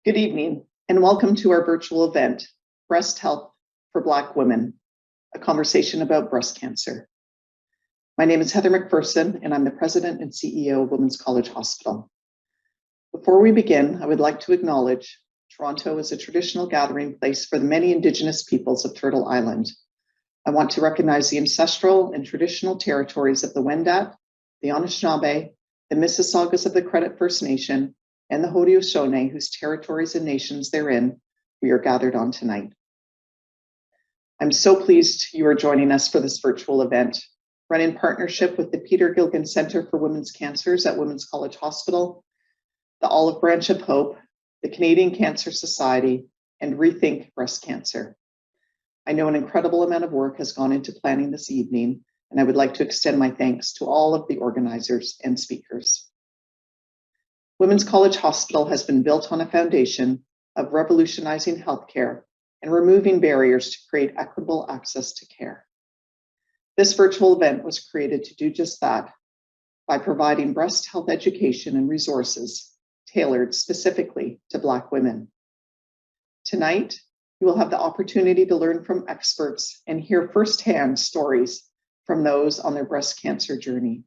Good evening, and welcome to our virtual event, Breast Health for Black Women, a conversation about breast cancer. My name is Heather McPherson, and I'm the President and CEO of Women's College Hospital. Before we begin, I would like to acknowledge Toronto is a traditional gathering place for the many Indigenous peoples of Turtle Island. I want to recognize the ancestral and traditional territories of the Wendat, the Anishinaabe, the Mississaugas of the Credit First Nation, and the Haudenosaunee, whose territories and nations therein we are gathered on tonight. I'm so pleased you are joining us for this virtual event, run in partnership with the Peter Gilligan Centre for Women's Cancers at Women's College Hospital, the Olive Branch of Hope, the Canadian Cancer Society, and Rethink Breast Cancer. I know an incredible amount of work has gone into planning this evening, and I would like to extend my thanks to all of the organizers and speakers. Women's College Hospital has been built on a foundation of revolutionizing healthcare and removing barriers to create equitable access to care. This virtual event was created to do just that by providing breast health education and resources tailored specifically to Black women. Tonight, you will have the opportunity to learn from experts and hear firsthand stories from those on their breast cancer journey.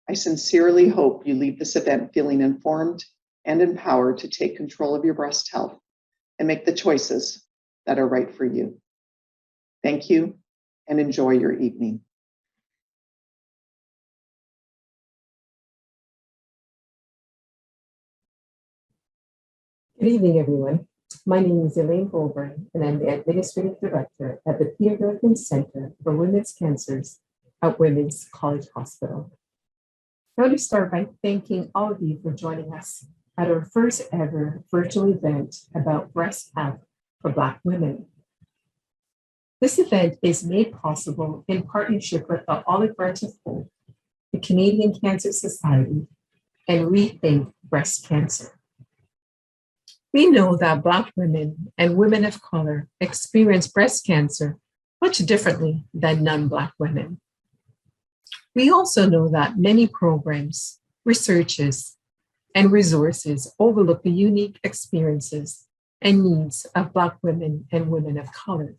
I sincerely hope you leave this event feeling informed and empowered to take control of your breast health and make the choices that are right for you. Thank you and enjoy your evening. Good evening, everyone. My name is Elaine Goldburn, and I'm the Administrative Director at the Peter Gilligan Centre for Women's Cancers at Women's College Hospital. I want to start by thanking all of you for joining us at our first ever virtual event about breast health for Black women. This event is made possible in partnership with the Olive Branch of Hope, the Canadian Cancer Society, and Rethink Breast Cancer. We know that Black women and women of color experience breast cancer much differently than non-Black women. We also know that many programs, researches, and resources overlook the unique experiences and needs of Black women and women of color.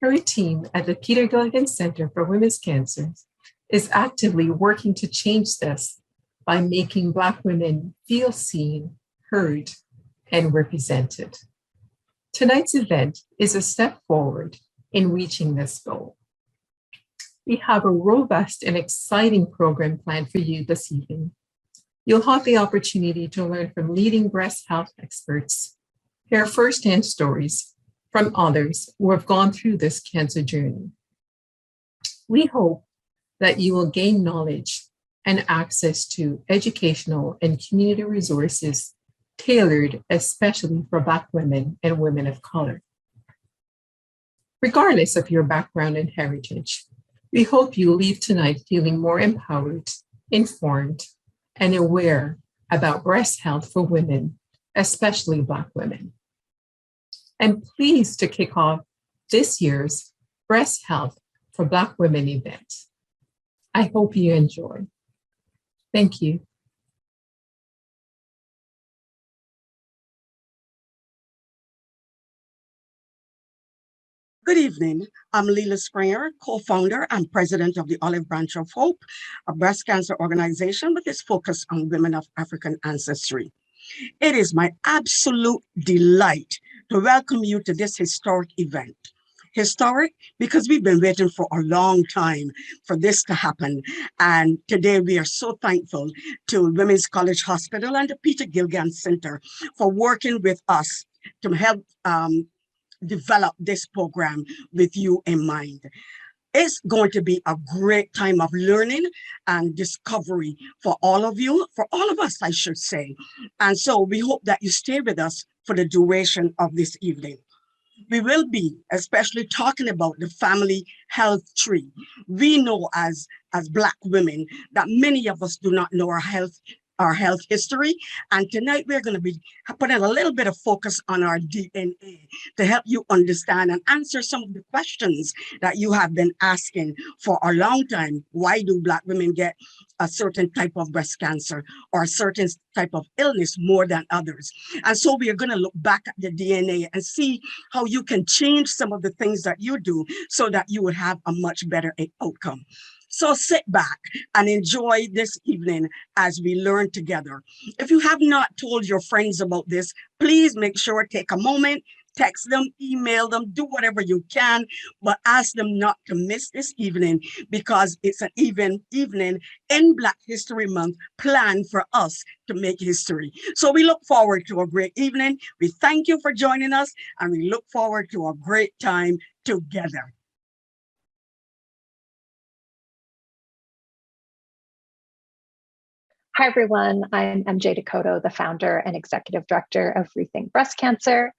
Our team at the Peter Gilligan Centre for Women's Cancers is actively working to change this by making Black women feel seen, heard, and represented. Tonight's event is a step forward in reaching this goal. We have a robust and exciting program planned for you this evening. You'll have the opportunity to learn from leading breast health experts, hear firsthand stories from others who have gone through this cancer journey. We hope that you will gain knowledge and access to educational and community resources tailored especially for Black women and women of color. Regardless of your background and heritage, we hope you leave tonight feeling more empowered, informed, and aware about breast health for women, especially Black women. I'm pleased to kick off this year's Breast Health for Black Women event. I hope you enjoy. Thank you. Good evening. I'm Leila Springer, co-founder and president of the Olive Branch of Hope, a breast cancer organization with its focus on women of African ancestry. It is my absolute delight to welcome you to this historic event. Historic because we've been waiting for a long time for this to happen. And today we are so thankful to Women's College Hospital and the Peter Gilligan Centre for working with us to help develop this program with you in mind. It's going to be a great time of learning and discovery for all of you, for all of us, I should say. And so we hope that you stay with us for the duration of this evening. We will be especially talking about the family health tree. We know as Black women that many of us do not know our health our health history. And tonight we're going to be putting a little bit of focus on our DNA to help you understand and answer some of the questions that you have been asking for a long time. Why do Black women get a certain type of breast cancer or a certain type of illness more than others? And so we are going to look back at the DNA and see how you can change some of the things that you do so that you would have a much better outcome. So sit back and enjoy this evening as we learn together. If you have not told your friends about this, please make sure take a moment, text them, email them, do whatever you can, but ask them not to miss this evening because it's an evening in Black History Month planned for us to make history. So we look forward to a great evening. We thank you for joining us and we look forward to a great time together. Hi, everyone. I'm MJ Dakota, the founder and executive director of Rethink Breast Cancer.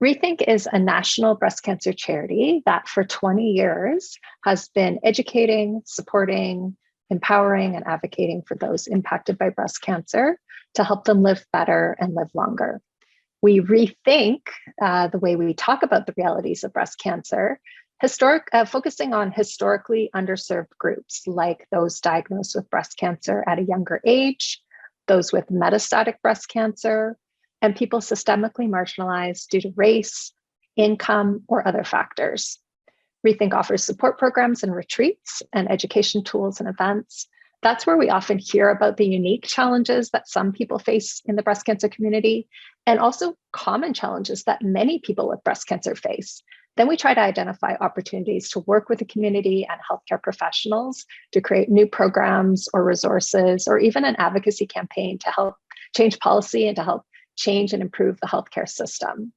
Rethink is a national breast cancer charity that for 20 years has been educating, supporting, empowering, and advocating for those impacted by breast cancer to help them live better and live longer. We rethink the way we talk about the realities of breast cancer, focusing on historically underserved groups like those diagnosed with breast cancer at a younger age, those with metastatic breast cancer, and people systemically marginalized due to race, income, or other factors. Rethink offers support programs and retreats and education tools and events. That's where we often hear about the unique challenges that some people face in the breast cancer community and also common challenges that many people with breast cancer face. Then we try to identify opportunities to work with the community and healthcare professionals to create new programs or resources, or even an advocacy campaign to help change policy and to help change and improve the healthcare system.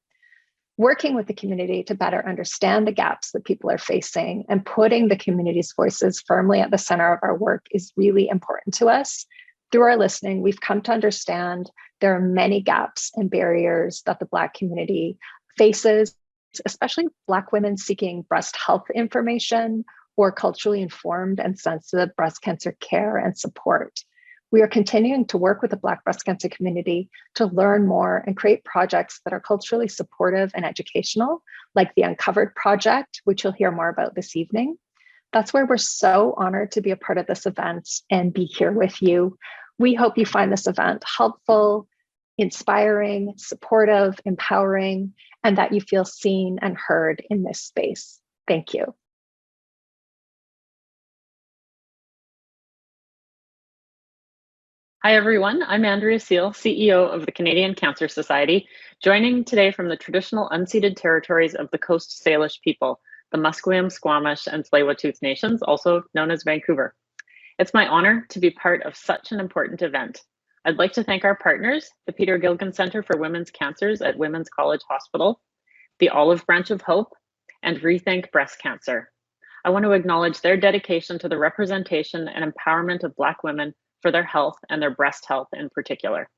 Working with the community to better understand the gaps that people are facing and putting the community's voices firmly at the center of our work is really important to us. Through our listening, we've come to understand there are many gaps and barriers that the Black community faces, especially Black women seeking breast health information or culturally informed and sensitive breast cancer care and support. We are continuing to work with the Black breast cancer community to learn more and create projects that are culturally supportive and educational, like the Uncovered Project, which you'll hear more about this evening. That's where we're so honored to be a part of this event and be here with you. We hope you find this event helpful, inspiring, supportive, empowering, and that you feel seen and heard in this space. Thank you. Hi, everyone. I'm Andrea Seal, CEO of the Canadian Cancer Society, joining today from the traditional unceded territories of the Coast Salish people, the Musqueam, Squamish, and Tsleil-Waututh Nations, also known as Vancouver. It's my honor to be part of such an important event. I'd like to thank our partners, the Peter Gilligan Centre for Women's Cancers at Women's College Hospital, the Olive Branch of Hope, and Rethink Breast Cancer. I want to acknowledge their dedication to the representation and empowerment of Black women for their health and their breast health in particular.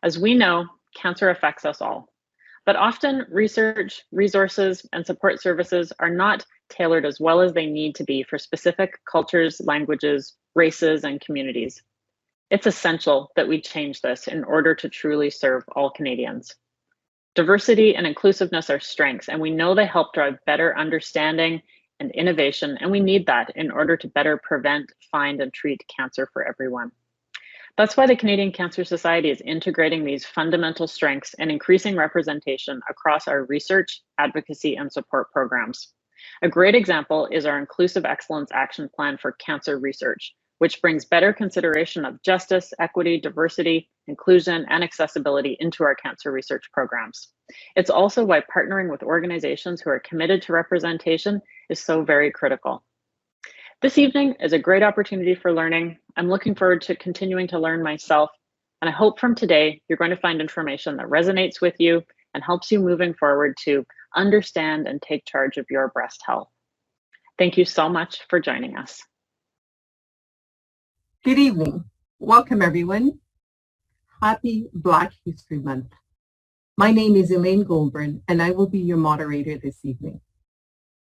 As we know, cancer affects us all, but often research, resources, and support services are not tailored as well as they need to be for specific cultures, languages, races, and communities. It's essential that we change this in order to truly serve all Canadians. Diversity and inclusiveness are strengths, and we know they help drive better understanding and innovation, and we need that in order to better prevent, find, and treat cancer for everyone. That's why the Canadian Cancer Society is integrating these fundamental strengths and increasing representation across our research, advocacy, and support programs. A great example is our Inclusive Excellence Action Plan for Cancer Research, which brings better consideration of justice, equity, diversity, inclusion, and accessibility into our cancer research programs. It's also why partnering with organizations who are committed to representation is so very critical. This evening is a great opportunity for learning. I'm looking forward to continuing to learn myself, and I hope from today you're going to find information that resonates with you and helps you moving forward to understand and take charge of your breast health. Thank you so much for joining us. Good evening. Welcome, everyone. Happy Black History Month. My name is Elaine Goldburn, and I will be your moderator this evening.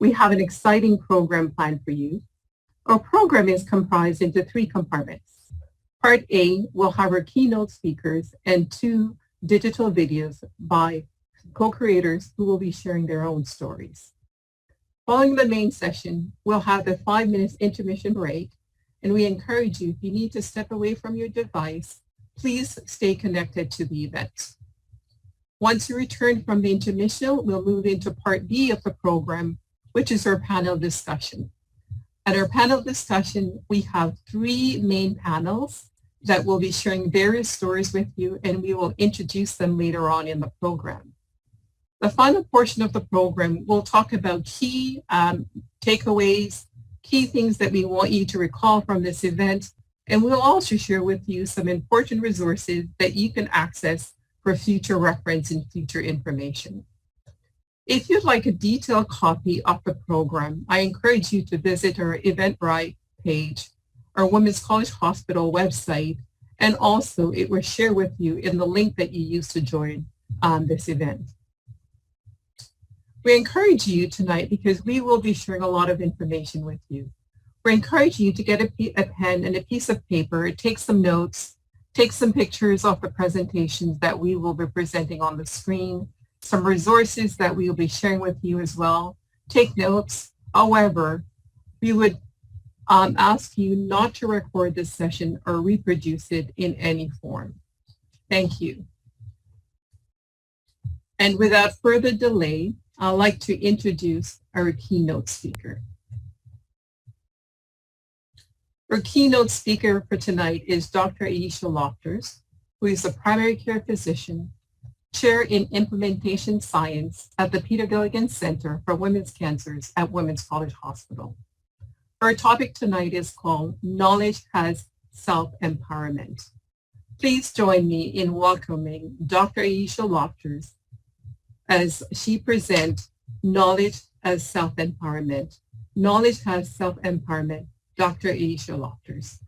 We have an exciting program planned for you. Our program is comprised into 3 compartments. Part A will have our keynote speakers and 2 digital videos by co-creators who will be sharing their own stories. Following the main session, we'll have a 5 minutes intermission break, and we encourage you, if you need to step away from your device, please stay connected to the event. Once you return from the intermission, we'll move into Part B of the program, which is our panel discussion. At our panel discussion, we have 3 main panels that will be sharing various stories with you, and we will introduce them later on in the program. The final portion of the program will talk about key takeaways, key things that we want you to recall from this event, and we'll also share with you some important resources that you can access for future reference and future information. If you'd like a detailed copy of the program, I encourage you to visit our Eventbrite page, our Women's College Hospital website, and also it will share with you in the link that you used to join this event. We encourage you tonight because we will be sharing a lot of information with you. We encourage you to get a pen and a piece of paper, take some notes, take some pictures of the presentations that we will be presenting on the screen, some resources that we will be sharing with you as well. Take notes. However, we would ask you not to record this session or reproduce it in any form. Thank you. And without further delay, I'd like to introduce our keynote speaker. Our keynote speaker for tonight is Dr. Aisha Lofters, who is a primary care physician, chair in implementation science at the Peter Gilligan Center for Women's Cancers at Women's College Hospital. Our topic tonight is called Knowledge as Self-Empowerment. Please join me in welcoming Dr. Aisha Lofters as she presents Knowledge as Self-Empowerment. Knowledge as Self-Empowerment, Dr. Aisha Lofters.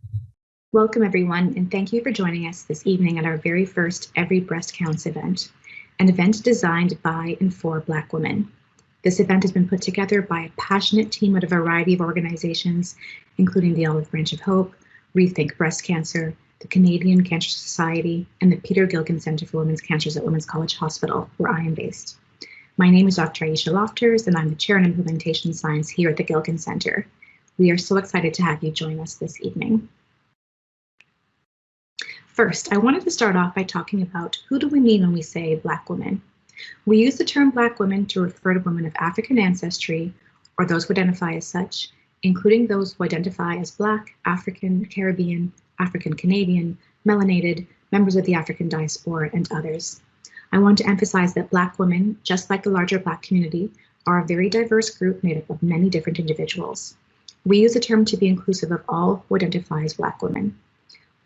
Welcome everyone, and thank you for joining us this evening at our very first Every Breast Counts event, an event designed by and for Black women. This event has been put together by a passionate team at a variety of organizations, including the Olive Branch of Hope, Rethink Breast Cancer, the Canadian Cancer Society, and the Peter Gilligan Center for Women's Cancers at Women's College Hospital, where I am based. My name is Dr. Aisha Lofters, and I'm the Chair in Implementation Science here at the Gilligan Center. We are so excited to have you join us this evening. First, I wanted to start off by talking about who do we mean when we say Black women. We use the term Black women to refer to women of African ancestry or those who identify as such, including those who identify as Black, African, Caribbean, African Canadian, melanated, members of the African diaspora, and others. I want to emphasize that Black women, just like the larger Black community, are a very diverse group made up of many different individuals. We use the term to be inclusive of all who identify as Black women.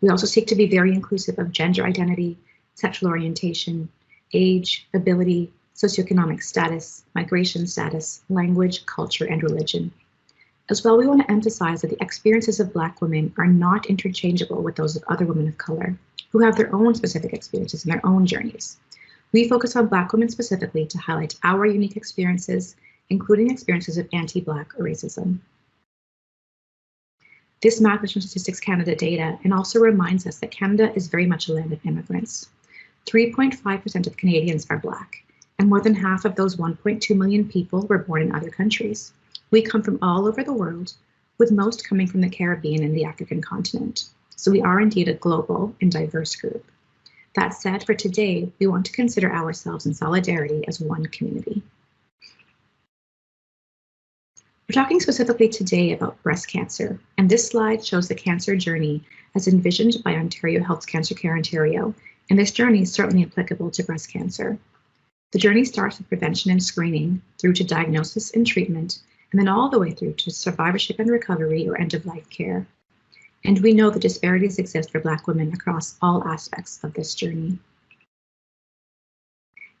We also seek to be very inclusive of gender identity, sexual orientation, age, ability, socioeconomic status, migration status, language, culture, and religion. As well, we want to emphasize that the experiences of Black women are not interchangeable with those of other women of color, who have their own specific experiences and their own journeys. We focus on Black women specifically to highlight our unique experiences, including experiences of anti-Black racism. This map is from Statistics Canada data and also reminds us that Canada is very much a land of immigrants. 3.5% of Canadians are Black, and more than half of those 1.2 million people were born in other countries. We come from all over the world, with most coming from the Caribbean and the African continent. So we are indeed a global and diverse group. That said, for today, we want to consider ourselves in solidarity as one community. We're talking specifically today about breast cancer, and this slide shows the cancer journey as envisioned by Ontario Health's Cancer Care Ontario, and this journey is certainly applicable to breast cancer. The journey starts with prevention and screening, through to diagnosis and treatment, and then all the way through to survivorship and recovery or end-of-life care. And we know that disparities exist for Black women across all aspects of this journey.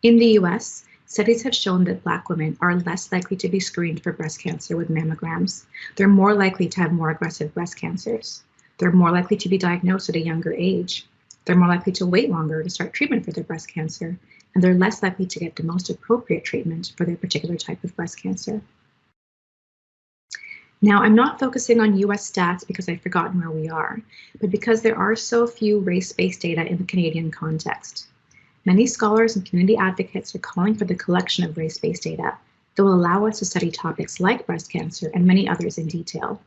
In the US, studies have shown that Black women are less likely to be screened for breast cancer with mammograms. They're more likely to have more aggressive breast cancers. They're more likely to be diagnosed at a younger age. They're more likely to wait longer to start treatment for their breast cancer, and they're less likely to get the most appropriate treatment for their particular type of breast cancer. Now, I'm not focusing on US stats because I've forgotten where we are, but because there are so few race-based data in the Canadian context. Many scholars and community advocates are calling for the collection of race-based data that will allow us to study topics like breast cancer and many others in detail.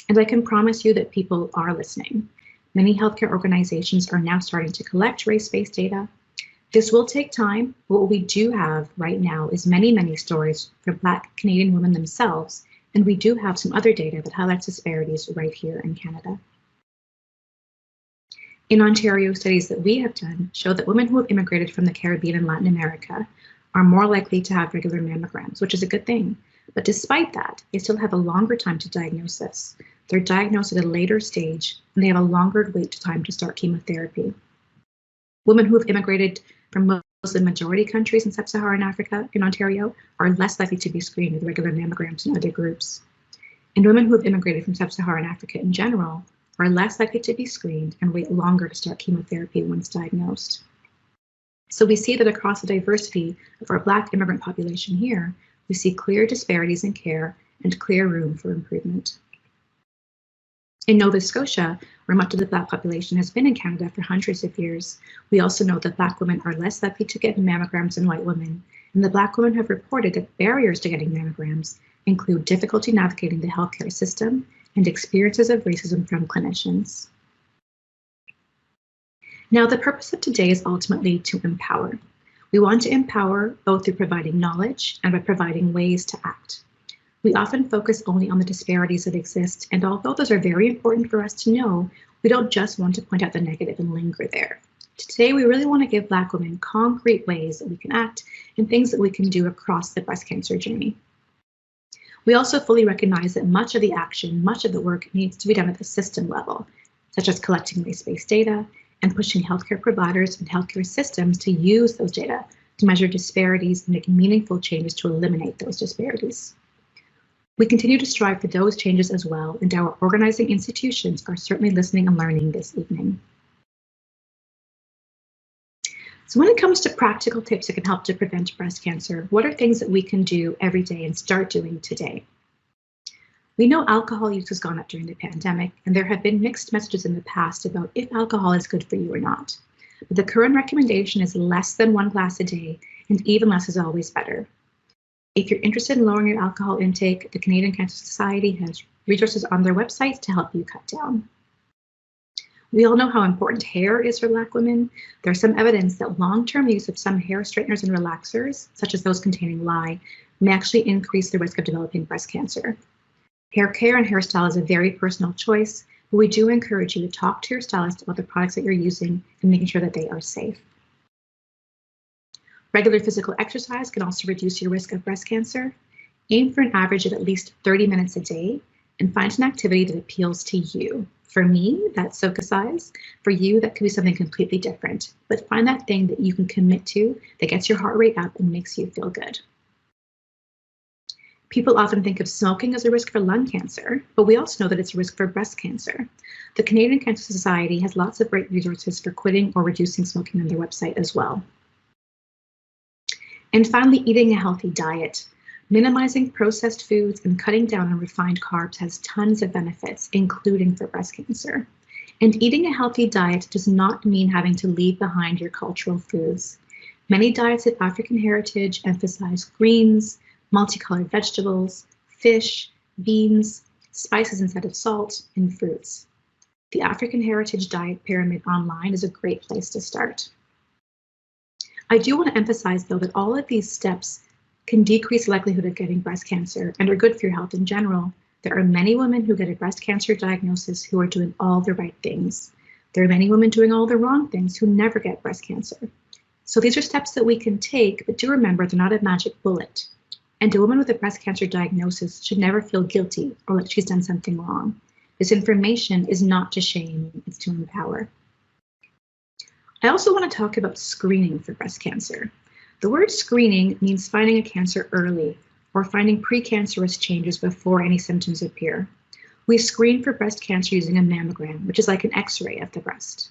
And I can promise you that people are listening. Many healthcare organizations are now starting to collect race-based data. This will take time, but what we do have right now is many stories from Black Canadian women themselves, and we do have some other data that highlights disparities right here in Canada. In Ontario, studies that we have done show that women who have immigrated from the Caribbean and Latin America are more likely to have regular mammograms, which is a good thing. But despite that, they still have a longer time to diagnose this. They're diagnosed at a later stage, and they have a longer wait time to start chemotherapy. Women who have immigrated from Muslim majority countries in sub-Saharan Africa in Ontario are less likely to be screened with regular mammograms than other groups. And women who have immigrated from sub-Saharan Africa in general are less likely to be screened and wait longer to start chemotherapy once diagnosed. So we see that across the diversity of our Black immigrant population here, we see clear disparities in care and clear room for improvement. In Nova Scotia, where much of the Black population has been in Canada for hundreds of years, we also know that Black women are less likely to get mammograms than white women, and the Black women have reported that barriers to getting mammograms include difficulty navigating the healthcare system and experiences of racism from clinicians. Now, the purpose of today is ultimately to empower. We want to empower both through providing knowledge and by providing ways to act. We often focus only on the disparities that exist, and although those are very important for us to know, we don't just want to point out the negative and linger there. Today, we really want to give Black women concrete ways that we can act and things that we can do across the breast cancer journey. We also fully recognize that much of the action, much of the work needs to be done at the system level, such as collecting race-based data and pushing healthcare providers and healthcare systems to use those data to measure disparities and make meaningful changes to eliminate those disparities. We continue to strive for those changes as well, and our organizing institutions are certainly listening and learning this evening. So when it comes to practical tips that can help to prevent breast cancer, what are things that we can do every day and start doing today? We know alcohol use has gone up during the pandemic, and there have been mixed messages in the past about if alcohol is good for you or not. But the current recommendation is less than 1 glass a day, and even less is always better. If you're interested in lowering your alcohol intake, the Canadian Cancer Society has resources on their website to help you cut down. We all know how important hair is for Black women. There's some evidence that long-term use of some hair straighteners and relaxers, such as those containing lye, may actually increase the risk of developing breast cancer. Hair care and hairstyle is a very personal choice, but we do encourage you to talk to your stylist about the products that you're using and making sure that they are safe. Regular physical exercise can also reduce your risk of breast cancer. Aim for an average of at least 30 minutes a day and find an activity that appeals to you. For me, that's exercise. For you, that could be something completely different, but find that thing that you can commit to that gets your heart rate up and makes you feel good. People often think of smoking as a risk for lung cancer, but we also know that it's a risk for breast cancer. The Canadian Cancer Society has lots of great resources for quitting or reducing smoking on their website as well. And finally, eating a healthy diet. Minimizing processed foods and cutting down on refined carbs has tons of benefits, including for breast cancer. And eating a healthy diet does not mean having to leave behind your cultural foods. Many diets of African heritage emphasize greens, multicolored vegetables, fish, beans, spices instead of salt, and fruits. The African Heritage Diet Pyramid online is a great place to start. I do want to emphasize, though, that all of these steps can decrease the likelihood of getting breast cancer and are good for your health in general. There are many women who get a breast cancer diagnosis who are doing all the right things. There are many women doing all the wrong things who never get breast cancer. So these are steps that we can take, but do remember they're not a magic bullet. And a woman with a breast cancer diagnosis should never feel guilty or like she's done something wrong. This information is not to shame, it's to empower. I also want to talk about screening for breast cancer. The word screening means finding a cancer early or finding precancerous changes before any symptoms appear. We screen for breast cancer using a mammogram, which is like an X-ray of the breast.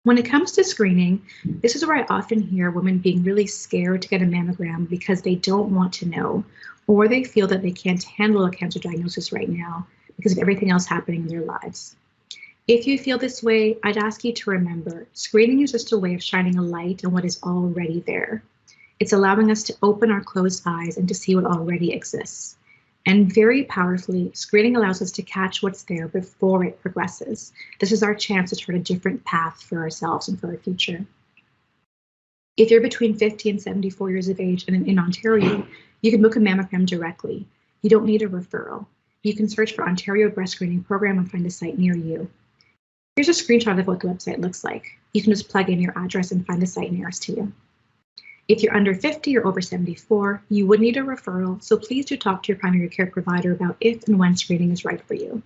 When it comes to screening, this is where I often hear women being really scared to get a mammogram because they don't want to know, or they feel that they can't handle a cancer diagnosis right now because of everything else happening in their lives. If you feel this way, I'd ask you to remember, screening is just a way of shining a light on what is already there. It's allowing us to open our closed eyes and to see what already exists. And very powerfully, screening allows us to catch what's there before it progresses. This is our chance to chart a different path for ourselves and for our future. If you're between 50 and 74 years of age and in Ontario, you can book a mammogram directly. You don't need a referral. You can search for Ontario Breast Screening Program and find a site near you. Here's a screenshot of what the website looks like. You can just plug in your address and find the site nearest to you. If you're under 50 or over 74, you would need a referral, so please do talk to your primary care provider about if and when screening is right for you.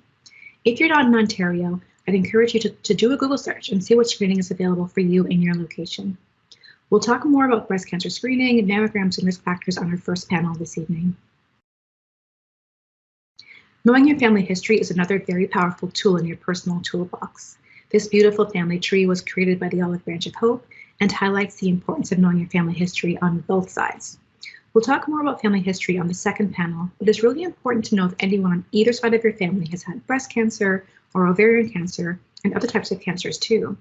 If you're not in Ontario, I'd encourage you to do a Google search and see what screening is available for you in your location. We'll talk more about breast cancer screening and mammograms and risk factors on our first panel this evening. Knowing your family history is another very powerful tool in your personal toolbox. This beautiful family tree was created by the Olive Branch of Hope and highlights the importance of knowing your family history on both sides. We'll talk more about family history on the second panel, but it's really important to know if anyone on either side of your family has had breast cancer or ovarian cancer and other types of cancers too.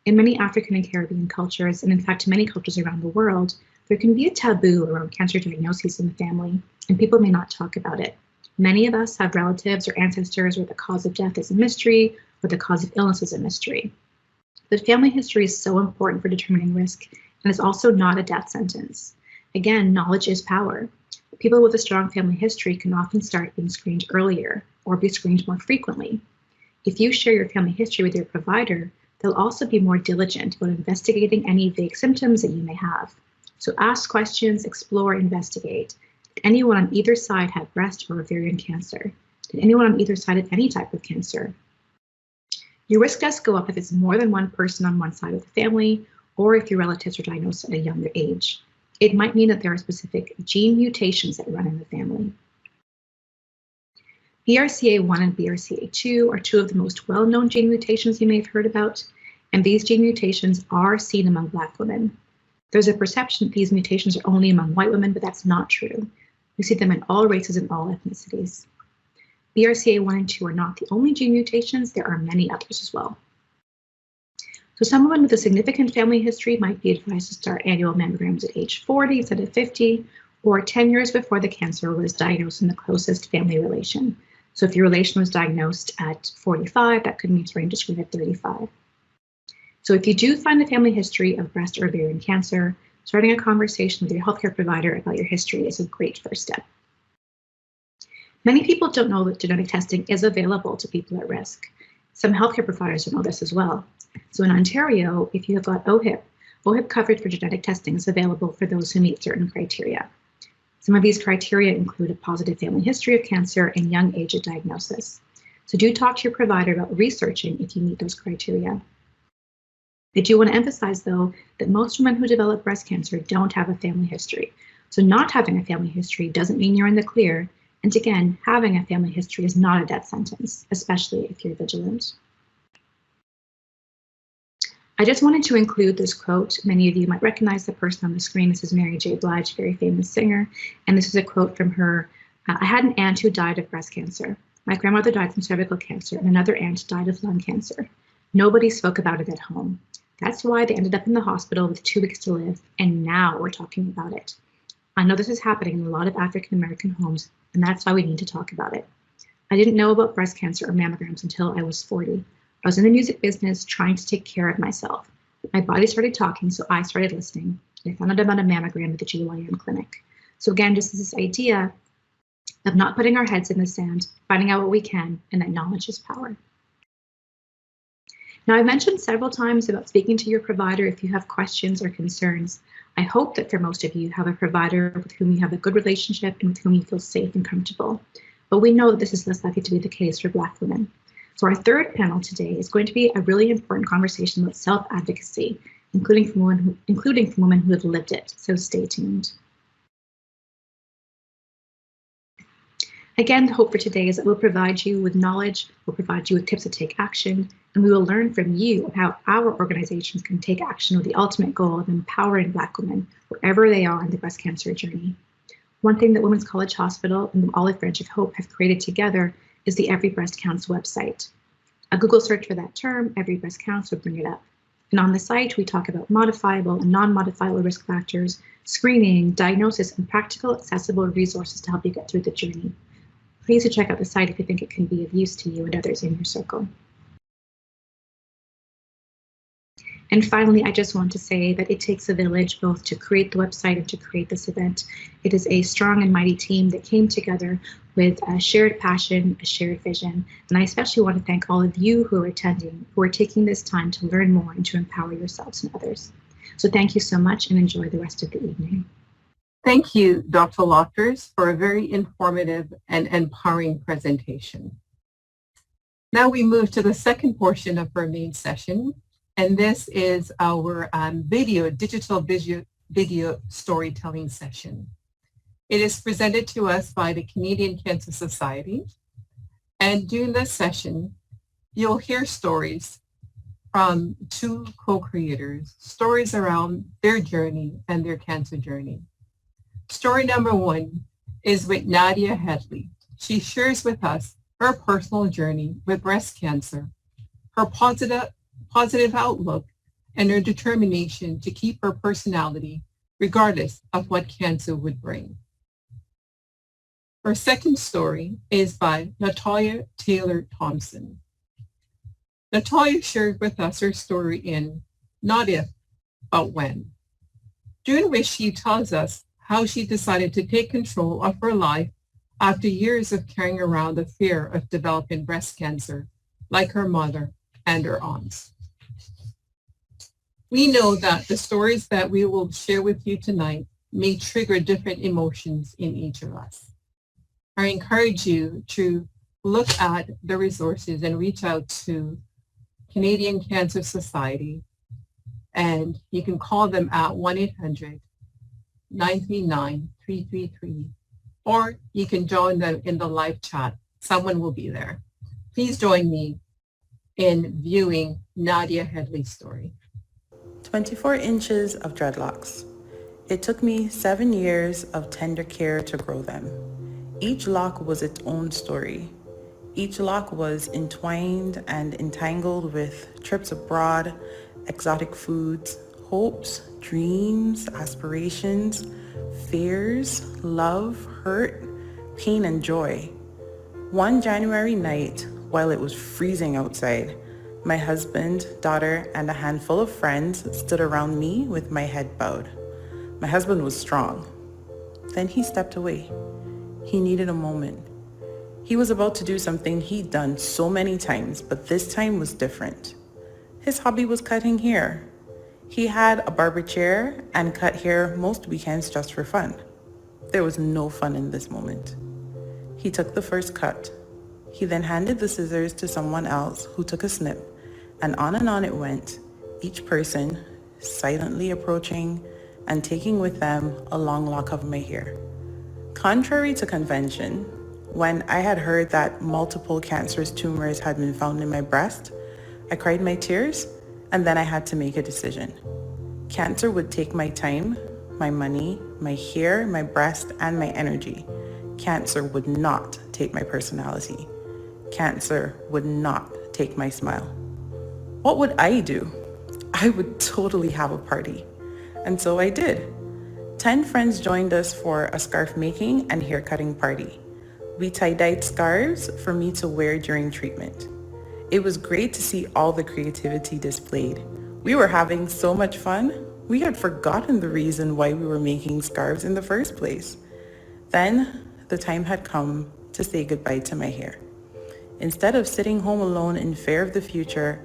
In many African and Caribbean cultures, and in fact many cultures around the world, there can be a taboo around cancer diagnoses in the family, and people may not talk about it. Many of us have relatives or ancestors where the cause of death is a mystery or the cause of illness is a mystery. But family history is so important for determining risk, and it's also not a death sentence. Again, knowledge is power. People with a strong family history can often start being screened earlier or be screened more frequently. If you share your family history with your provider, they'll also be more diligent about investigating any vague symptoms that you may have. So ask questions, explore, investigate. Did anyone on either side have breast or ovarian cancer? Did anyone on either side have any type of cancer? Your risk does go up if it's more than one person on one side of the family, or if your relatives are diagnosed at a younger age. It might mean that there are specific gene mutations that run in the family. BRCA1 and BRCA2 are two of the most well-known gene mutations you may have heard about, and these gene mutations are seen among Black women. There's a perception that these mutations are only among white women, but that's not true. We see them in all races and all ethnicities. BRCA1 and 2 are not the only gene mutations, there are many others as well. So some women with a significant family history might be advised to start annual mammograms at age 40 instead of 50, or 10 years before the cancer was diagnosed in the closest family relation. So if your relation was diagnosed at 45, that could mean starting to screen at 35. So if you do find a family history of breast or ovarian cancer, starting a conversation with your healthcare provider about your history is a great first step. Many people don't know that genetic testing is available to people at risk. Some healthcare providers don't know this as well. So in Ontario, if you have got OHIP coverage for genetic testing is available for those who meet certain criteria. Some of these criteria include a positive family history of cancer and young age of diagnosis. So do talk to your provider about researching if you meet those criteria. I do want to emphasize, though, that most women who develop breast cancer don't have a family history. So not having a family history doesn't mean you're in the clear. And again, having a family history is not a death sentence, especially if you're vigilant. I just wanted to include this quote. Many of you might recognize the person on the screen. This is Mary J. Blige, very famous singer. And this is a quote from her. I had an aunt who died of breast cancer. My grandmother died from cervical cancer, and another aunt died of lung cancer. Nobody spoke about it at home. That's why they ended up in the hospital with 2 weeks to live, and now we're talking about it. I know this is happening in a lot of African American homes, and that's why we need to talk about it. I didn't know about breast cancer or mammograms until I was 40. I was in the music business trying to take care of myself. My body started talking, so I started listening. I found out about a mammogram at the GYN clinic. So again, just this idea of not putting our heads in the sand, finding out what we can, and that knowledge is power. Now, I've mentioned several times about speaking to your provider if you have questions or concerns. I hope that for most of you have a provider with whom you have a good relationship and with whom you feel safe and comfortable. But we know that this is less likely to be the case for Black women. So our third panel today is going to be a really important conversation about self-advocacy, including from women who have lived it. So stay tuned. Again, the hope for today is that we'll provide you with knowledge, we'll provide you with tips to take action, and we will learn from you on how our organizations can take action with the ultimate goal of empowering Black women wherever they are in the breast cancer journey. One thing that Women's College Hospital and the Olive Branch of Hope have created together is the Every Breast Counts website. A Google search for that term, Every Breast Counts, will bring it up. And on the site, we talk about modifiable and non-modifiable risk factors, screening, diagnosis, and practical, accessible resources to help you get through the journey. Please do check out the site if you think it can be of use to you and others in your circle. And finally, I just want to say that it takes a village both to create the website and to create this event. It is a strong and mighty team that came together with a shared passion, a shared vision. And I especially want to thank all of you who are attending, who are taking this time to learn more and to empower yourselves and others. So thank you so much and enjoy the rest of the evening. Thank you, Dr. Lofters, for a very informative and empowering presentation. Now we move to the second portion of our main session, and this is our digital video storytelling session. It is presented to us by the Canadian Cancer Society, and during this session, you'll hear stories from two co-creators, stories around their journey and their cancer journey. Story number one is with Nadia Headley. She shares with us her personal journey with breast cancer, her positive outlook, and her determination to keep her personality regardless of what cancer would bring. Her second story is by Natalia Taylor Thompson. Natalia shared with us her story in Not If, But When, during which she tells us how she decided to take control of her life after years of carrying around the fear of developing breast cancer, like her mother and her aunts. We know that the stories that we will share with you tonight may trigger different emotions in each of us. I encourage you to look at the resources and reach out to Canadian Cancer Society, and you can call them at 1-800-939-333, or you can join them in the live chat. Someone will be there. Please join me in viewing Nadia Headley's story. 24 inches of dreadlocks. It took me 7 years of tender care to grow them. Each lock was its own story. Each lock was entwined and entangled with trips abroad, exotic foods, hopes, dreams, aspirations, fears, love, hurt, pain, and joy. One January night, while it was freezing outside, my husband, daughter, and a handful of friends stood around me with my head bowed. My husband was strong. Then he stepped away. He needed a moment. He was about to do something he'd done so many times, but this time was different. His hobby was cutting hair. He had a barber chair and cut hair most weekends just for fun. There was no fun in this moment. He took the first cut. He then handed the scissors to someone else who took a snip, and on it went, each person silently approaching and taking with them a long lock of my hair. Contrary to convention, when I had heard that multiple cancerous tumors had been found in my breast, I cried my tears, and then I had to make a decision. Cancer would take my time, my money, my hair, my breast, and my energy. Cancer would not take my personality. Cancer would not take my smile. What would I do? I would totally have a party. And so I did. 10 friends joined us for a scarf making and hair cutting party. We tie-dyed scarves for me to wear during treatment. It was great to see all the creativity displayed. We were having so much fun, we had forgotten the reason why we were making scarves in the first place. Then the time had come to say goodbye to my hair. Instead of sitting home alone in fear of the future,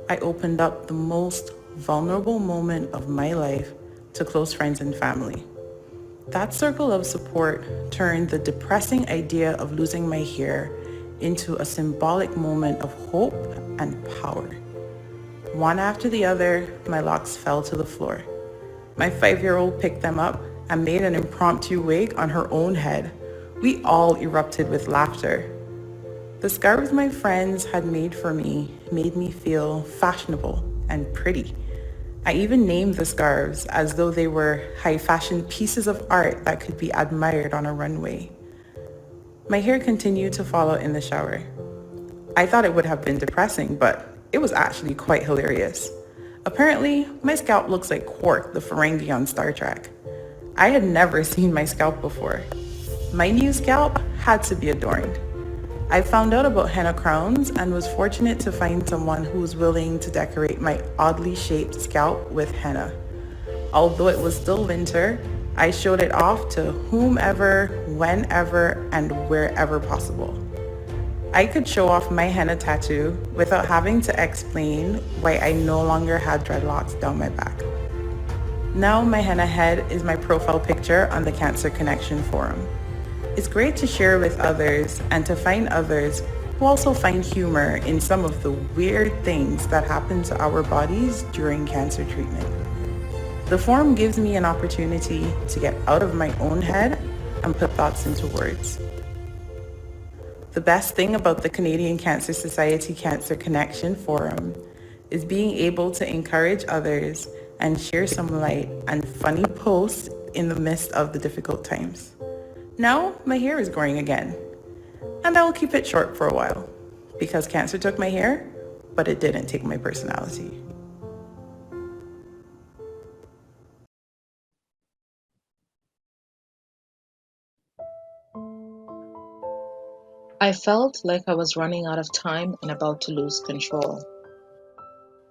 I opened up the most vulnerable moment of my life to close friends and family. That circle of support turned the depressing idea of losing my hair into a symbolic moment of hope and power. One after the other, my locks fell to the floor. My 5-year-old picked them up and made an impromptu wig on her own head, We all erupted with laughter. The scarves my friends had made for me made me feel fashionable and pretty. I even named the scarves as though they were high fashion pieces of art that could be admired on a runway. My hair continued to fall out in the shower. I thought it would have been depressing, but it was actually quite hilarious. Apparently, my scalp looks like Quark, the Ferengi on Star Trek. I had never seen my scalp before. My new scalp had to be adorned. I found out about henna crowns and was fortunate to find someone who was willing to decorate my oddly shaped scalp with henna. Although it was still winter, I showed it off to whomever, whenever, and wherever possible. I could show off my henna tattoo without having to explain why I no longer had dreadlocks down my back. Now my henna head is my profile picture on the Cancer Connection forum. It's great to share with others and to find others who also find humor in some of the weird things that happen to our bodies during cancer treatment. The forum gives me an opportunity to get out of my own head and put thoughts into words. The best thing about the Canadian Cancer Society Cancer Connection forum is being able to encourage others and share some light and funny posts in the midst of the difficult times. Now my hair is growing again, and I will keep it short for a while because cancer took my hair, but it didn't take my personality. I felt like I was running out of time and about to lose control.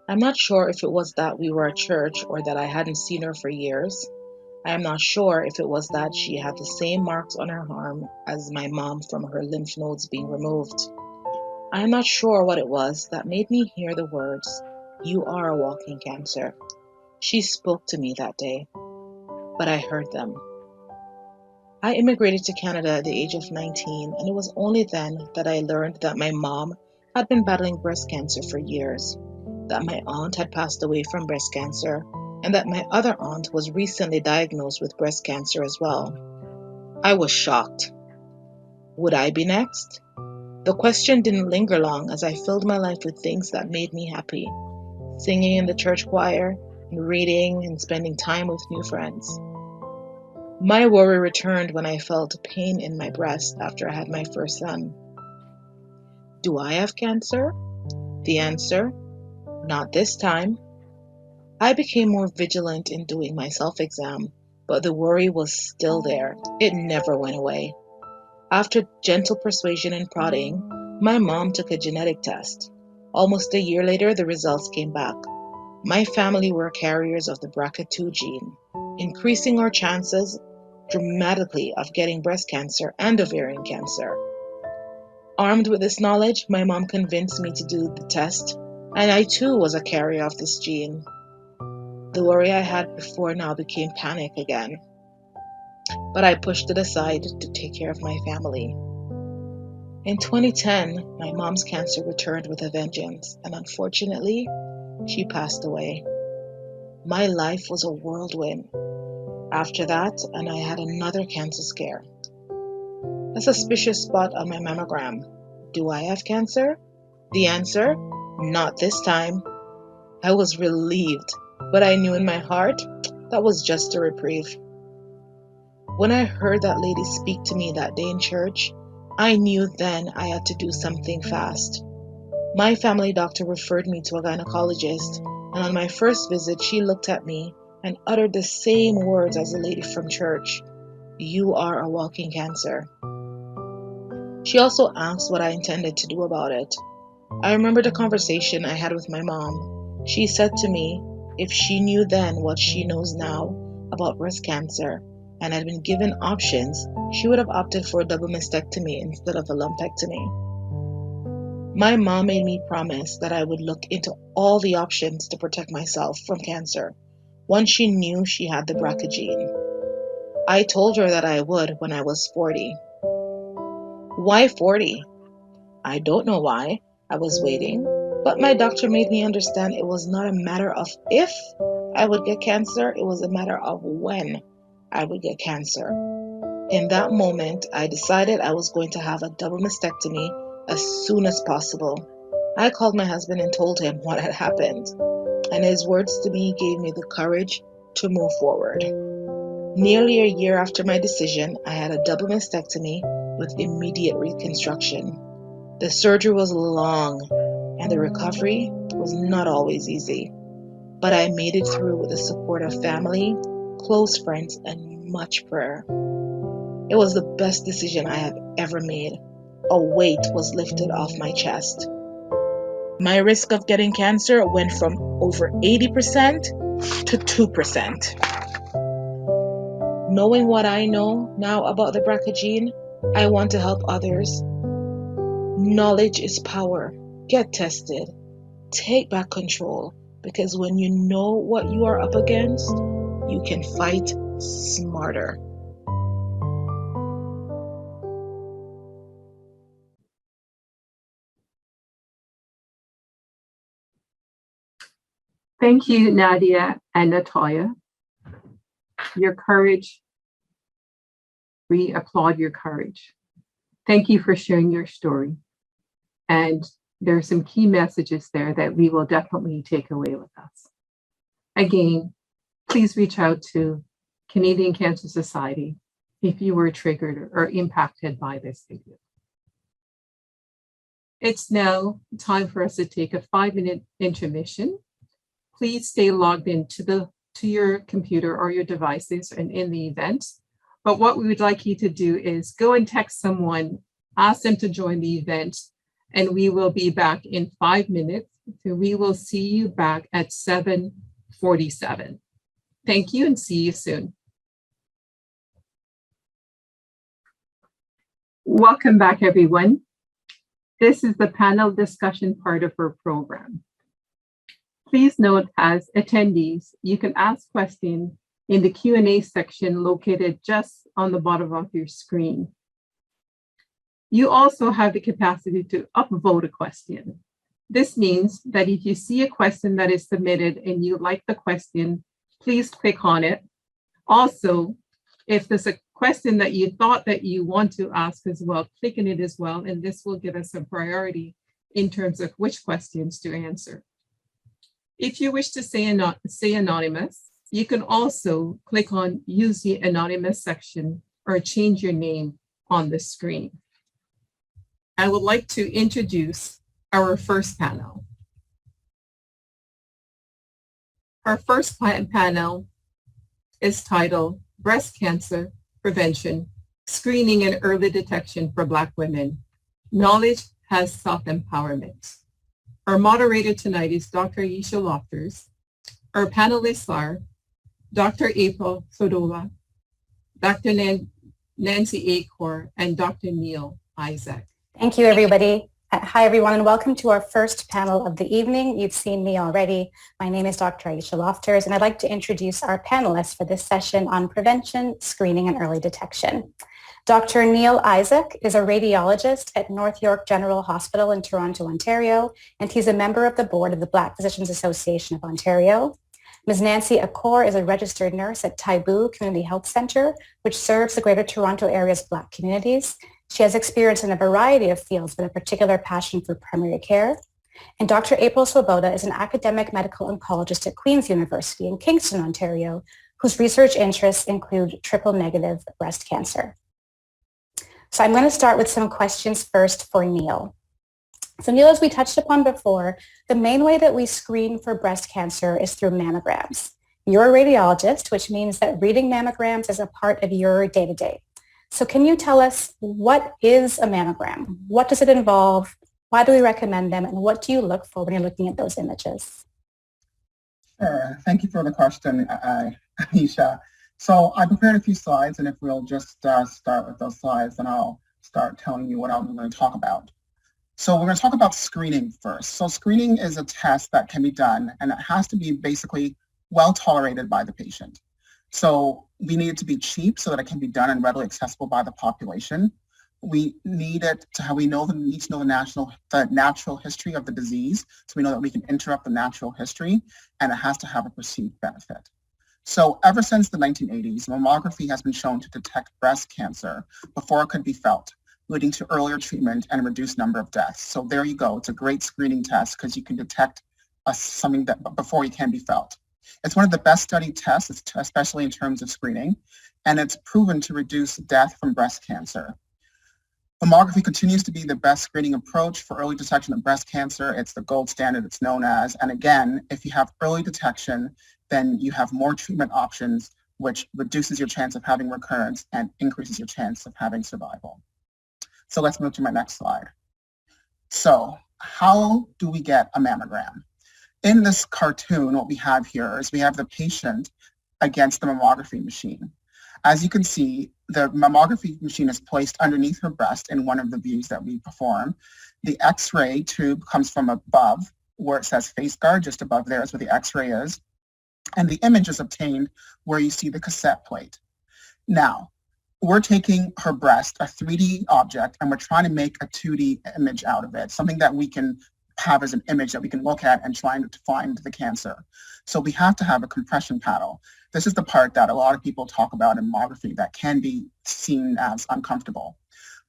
I'm not sure if it was that we were at church or that I hadn't seen her for years. I am not sure if it was that she had the same marks on her arm as my mom from her lymph nodes being removed. I am not sure what it was that made me hear the words, "You are a walking cancer." She spoke to me that day, but I heard them. I immigrated to Canada at the age of 19, and it was only then that I learned that my mom had been battling breast cancer for years, that my aunt had passed away from breast cancer, and that my other aunt was recently diagnosed with breast cancer as well. I was shocked. Would I be next? The question didn't linger long as I filled my life with things that made me happy, singing in the church choir, and reading and spending time with new friends. My worry returned when I felt pain in my breast after I had my first son. Do I have cancer? The answer, not this time. I became more vigilant in doing my self-exam, but the worry was still there. It never went away. After gentle persuasion and prodding, my mom took a genetic test. Almost a year later, the results came back. My family were carriers of the BRCA2 gene, increasing our chances dramatically of getting breast cancer and ovarian cancer. Armed with this knowledge, my mom convinced me to do the test, and I too was a carrier of this gene. The worry I had before now became panic again, but I pushed it aside to take care of my family. In 2010, my mom's cancer returned with a vengeance, and unfortunately, she passed away. My life was a whirlwind. After that, and I had another cancer scare. A suspicious spot on my mammogram. Do I have cancer? The answer, not this time. I was relieved, but I knew in my heart that was just a reprieve. When I heard that lady speak to me that day in church, I knew then I had to do something fast. My family doctor referred me to a gynecologist, and on my first visit, she looked at me and uttered the same words as the lady from church. You are a walking cancer. She also asked what I intended to do about it. I remember the conversation I had with my mom. She said to me, if she knew then what she knows now about breast cancer and had been given options, she would have opted for a double mastectomy instead of a lumpectomy. My mom made me promise that I would look into all the options to protect myself from cancer once she knew she had the BRCA gene. I told her that I would when I was 40. Why 40? I don't know why. I was waiting, but my doctor made me understand it was not a matter of if I would get cancer, it was a matter of when I would get cancer. In that moment, I decided I was going to have a double mastectomy as soon as possible. I called my husband and told him what had happened, and his words to me gave me the courage to move forward. Nearly a year after my decision, I had a double mastectomy with immediate reconstruction. The surgery was long, and the recovery was not always easy, but I made it through with the support of family, close friends, and much prayer. It was the best decision I have ever made. A weight was lifted off my chest. My risk of getting cancer went from over 80% to 2%. Knowing what I know now about the BRCA gene, I want to help others. Knowledge is power. Get tested. Take back control, because when you know what you are up against, you can fight smarter. Thank you, Nadia and Natalia. Your courage, we applaud your courage. Thank you for sharing your story. And there are some key messages there that we will definitely take away with us. Again, please reach out to Canadian Cancer Society if you were triggered or impacted by this video. It's now time for us to take a 5-minute intermission. Please stay logged in to your computer or your devices and in the event. But what we would like you to do is go and text someone, ask them to join the event, and we will be back in 5 minutes. So we will see you back at 7:47. Thank you and see you soon. Welcome back, everyone. This is the panel discussion part of our program. Please note, as attendees, you can ask questions in the Q&A section located just on the bottom of your screen. You also have the capacity to upvote a question. This means that if you see a question that is submitted and you like the question, please click on it. Also, if there's a question that you thought that you want to ask as well, click on it as well, and this will give us a priority in terms of which questions to answer. If you wish to say anonymous, you can also click on use the anonymous section or change your name on the screen. I would like to introduce our first panel. Our first panel is titled Breast Cancer Prevention, Screening and Early Detection for Black Women. Knowledge has self-empowerment. Our moderator tonight is Dr. Aisha Lofters. Our panelists are Dr. April Sodola, Dr. Nancy Acor, and Dr. Neil Isaac. Thank you, everybody. Hi, everyone, and welcome to our first panel of the evening. You've seen me already. My name is Dr. Aisha Lofters, and I'd like to introduce our panelists for this session on prevention, screening, and early detection. Dr. Neil Isaac is a radiologist at North York General Hospital in Toronto, Ontario, and he's a member of the board of the Black Physicians Association of Ontario. Ms. Nancy Acor is a registered nurse at Taibu Community Health Centre, which serves the Greater Toronto Area's Black communities. She has experience in a variety of fields with a particular passion for primary care. And Dr. April Swoboda is an academic medical oncologist at Queen's University in Kingston, Ontario, whose research interests include triple-negative breast cancer. So I'm going to start with some questions first for Neil. So Neil, as we touched upon before, the main way that we screen for breast cancer is through mammograms. You're a radiologist, which means that reading mammograms is a part of your day-to-day. So can you tell us, what is a mammogram? What does it involve? Why do we recommend them? And what do you look for when you're looking at those images? Sure. Thank you for the question, Aisha. So I prepared a few slides, and if we'll just start with those slides, then I'll start telling you what I'm going to talk about. So we're going to talk about screening first. So screening is a test that can be done, and it has to be basically well tolerated by the patient. So we need it to be cheap so that it can be done and readily accessible by the population. We need it to need to know the natural history of the disease, so we know that we can interrupt the natural history, and it has to have a perceived benefit. So ever since the 1980s, mammography has been shown to detect breast cancer before it could be felt, leading to earlier treatment and a reduced number of deaths. So there you go. It's a great screening test because you can detect something that before it can be felt. It's one of the best studied tests, especially in terms of screening, and it's proven to reduce death from breast cancer. Mammography continues to be the best screening approach for early detection of breast cancer. It's the gold standard, it's known as. And again, if you have early detection, then you have more treatment options, which reduces your chance of having recurrence and increases your chance of having survival. So let's move to my next slide. So how do we get a mammogram? In this cartoon, what we have here is we have the patient against the mammography machine. As you can see, the mammography machine is placed underneath her breast in one of the views that we perform. The X-ray tube comes from above where it says face guard, just above there is where the X-ray is. And the image is obtained where you see the cassette plate. Now, we're taking her breast, a 3D object, and we're trying to make a 2D image out of it, something that we can have as an image that we can look at and try to find the cancer. So we have to have a compression paddle. This is the part that a lot of people talk about in mammography that can be seen as uncomfortable.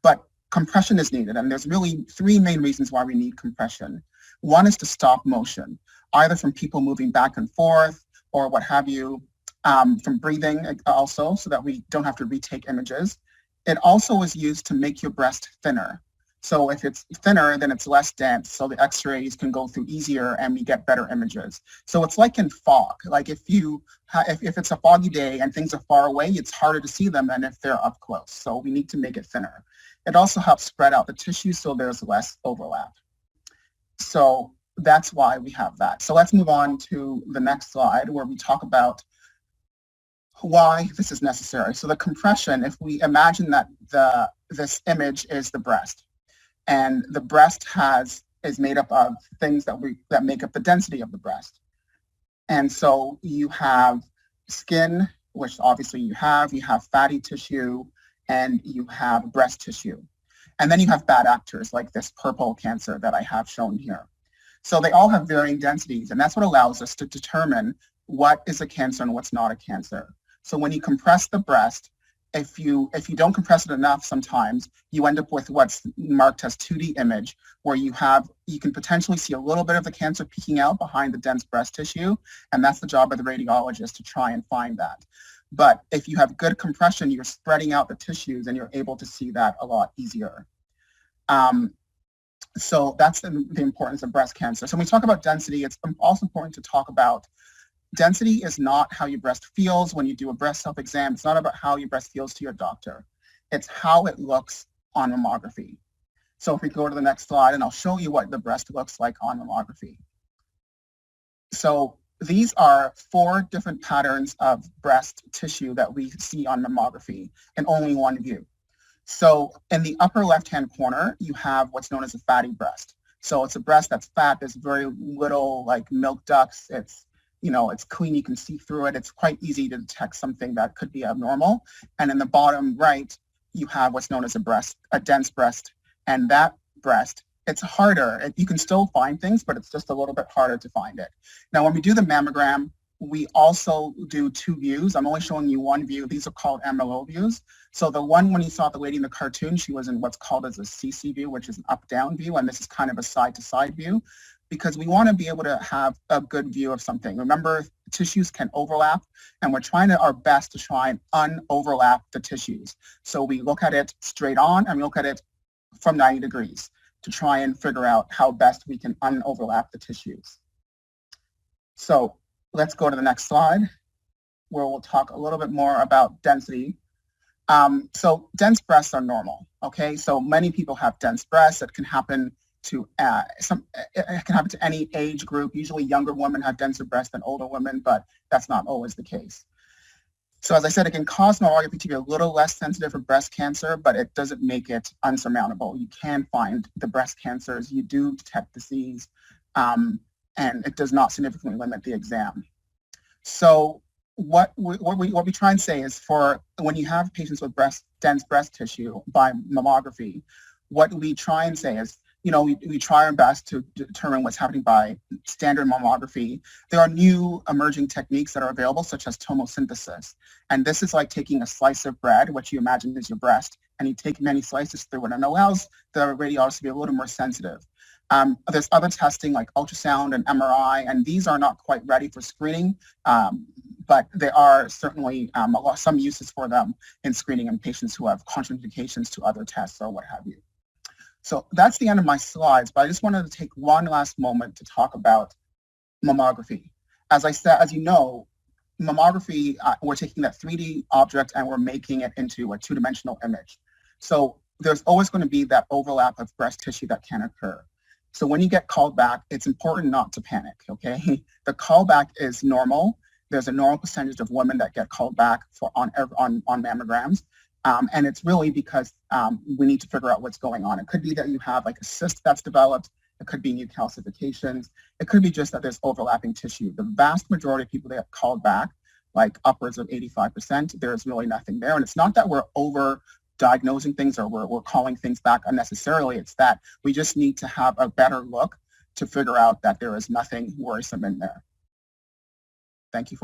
But compression is needed, and there's really three main reasons why we need compression. One is to stop motion, either from people moving back and forth or what have you, from breathing also, so that we don't have to retake images. It also is used to make your breast thinner. So if it's thinner, then it's less dense, so the X-rays can go through easier and we get better images. So it's like in fog. Like if it's a foggy day and things are far away, it's harder to see them than if they're up close. So we need to make it thinner. It also helps spread out the tissue so there's less overlap. So that's why we have that. So let's move on to the next slide where we talk about why this is necessary. So the compression, if we imagine that this image is the breast, and the breast is made up of things that make up the density of the breast. And so you have skin, which obviously you have fatty tissue, and you have breast tissue. And then you have bad actors like this purple cancer that I have shown here. So they all have varying densities, and that's what allows us to determine what is a cancer and what's not a cancer. So when you compress the breast, if you don't compress it enough, sometimes you end up with what's marked as 2D image, where you can potentially see a little bit of the cancer peeking out behind the dense breast tissue, and that's the job of the radiologist to try and find that. But if you have good compression, you're spreading out the tissues and you're able to see that a lot easier. So that's the importance of breast cancer. So when we talk about density, it's also important to talk about density is not how your breast feels when you do a breast self-exam. It's not about how your breast feels to your doctor. It's how it looks on mammography. So if we go to the next slide, and I'll show you what the breast looks like on mammography. So these are 4 different patterns of breast tissue that we see on mammography in only one view. So in the upper left-hand corner, you have what's known as a fatty breast. So it's a breast that's fat. There's very little like milk ducts. It's clean, you can see through it. It's quite easy to detect something that could be abnormal. And in the bottom right, you have what's known as a dense breast. And that breast, it's harder. You can still find things, but it's just a little bit harder to find it. Now, when we do the mammogram, we also do 2 views. I'm only showing you one view. These are called MLO views. So the one when you saw the lady in the cartoon, she was in what's called as a CC view, which is an up-down view. And this is kind of a side-to-side view, because we want to be able to have a good view of something. Remember, tissues can overlap, and we're trying our best to try and un-overlap the tissues. So we look at it straight on, and we look at it from 90 degrees to try and figure out how best we can un-overlap the tissues. So let's go to the next slide, where we'll talk a little bit more about density. So dense breasts are normal, okay? So many people have dense breasts. It can happen to any age group. Usually younger women have denser breasts than older women, but that's not always the case. So as I said, it can cause mammography to be a little less sensitive for breast cancer, but it doesn't make it unsurmountable. You can find the breast cancers, you do detect disease, and it does not significantly limit the exam. So what we try and say is, for when you have patients with dense breast tissue by mammography, what we try and say is, we try our best to determine what's happening by standard mammography. There are new emerging techniques that are available, such as tomosynthesis. And this is like taking a slice of bread, what you imagine is your breast, and you take many slices through it, and allows the radiologist to be a little more sensitive. There's other testing like ultrasound and MRI, and these are not quite ready for screening, but there are certainly some uses for them in screening in patients who have contraindications to other tests or what have you. So that's the end of my slides, but I just wanted to take one last moment to talk about mammography. As I said, as you know, mammography, we're taking that 3D object and we're making it into a two-dimensional image. So there's always going to be that overlap of breast tissue that can occur. So when you get called back, it's important not to panic, okay? The callback is normal. There's a normal percentage of women that get called back on mammograms. And it's really because we need to figure out what's going on. It could be that you have like a cyst that's developed. It could be new calcifications. It could be just that there's overlapping tissue. The vast majority of people that get called back, like upwards of 85%, there's really nothing there. And it's not that we're over diagnosing things or we're calling things back unnecessarily. It's that we just need to have a better look to figure out that there is nothing worrisome in there. Thank you.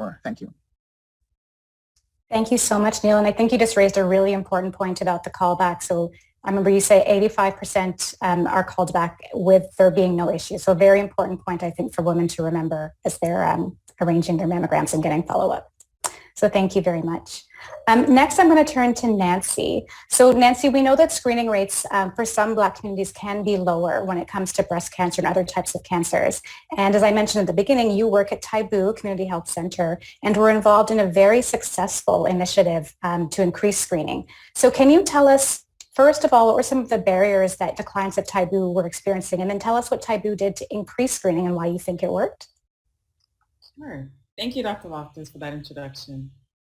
Thank you so much, Neil. And I think you just raised a really important point about the callback. So I remember you say 85% are called back with there being no issue. So a very important point, I think, for women to remember as they're arranging their mammograms and getting follow-up. So thank you very much. Next, I'm going to turn to Nancy. So Nancy, we know that screening rates for some Black communities can be lower when it comes to breast cancer and other types of cancers. And as I mentioned at the beginning, you work at Taibu Community Health Center and were involved in a very successful initiative to increase screening. So can you tell us, first of all, what were some of the barriers that the clients at Taibu were experiencing? And then tell us what Taibu did to increase screening and why you think it worked. Sure. Thank you, Dr. Loftus, for that introduction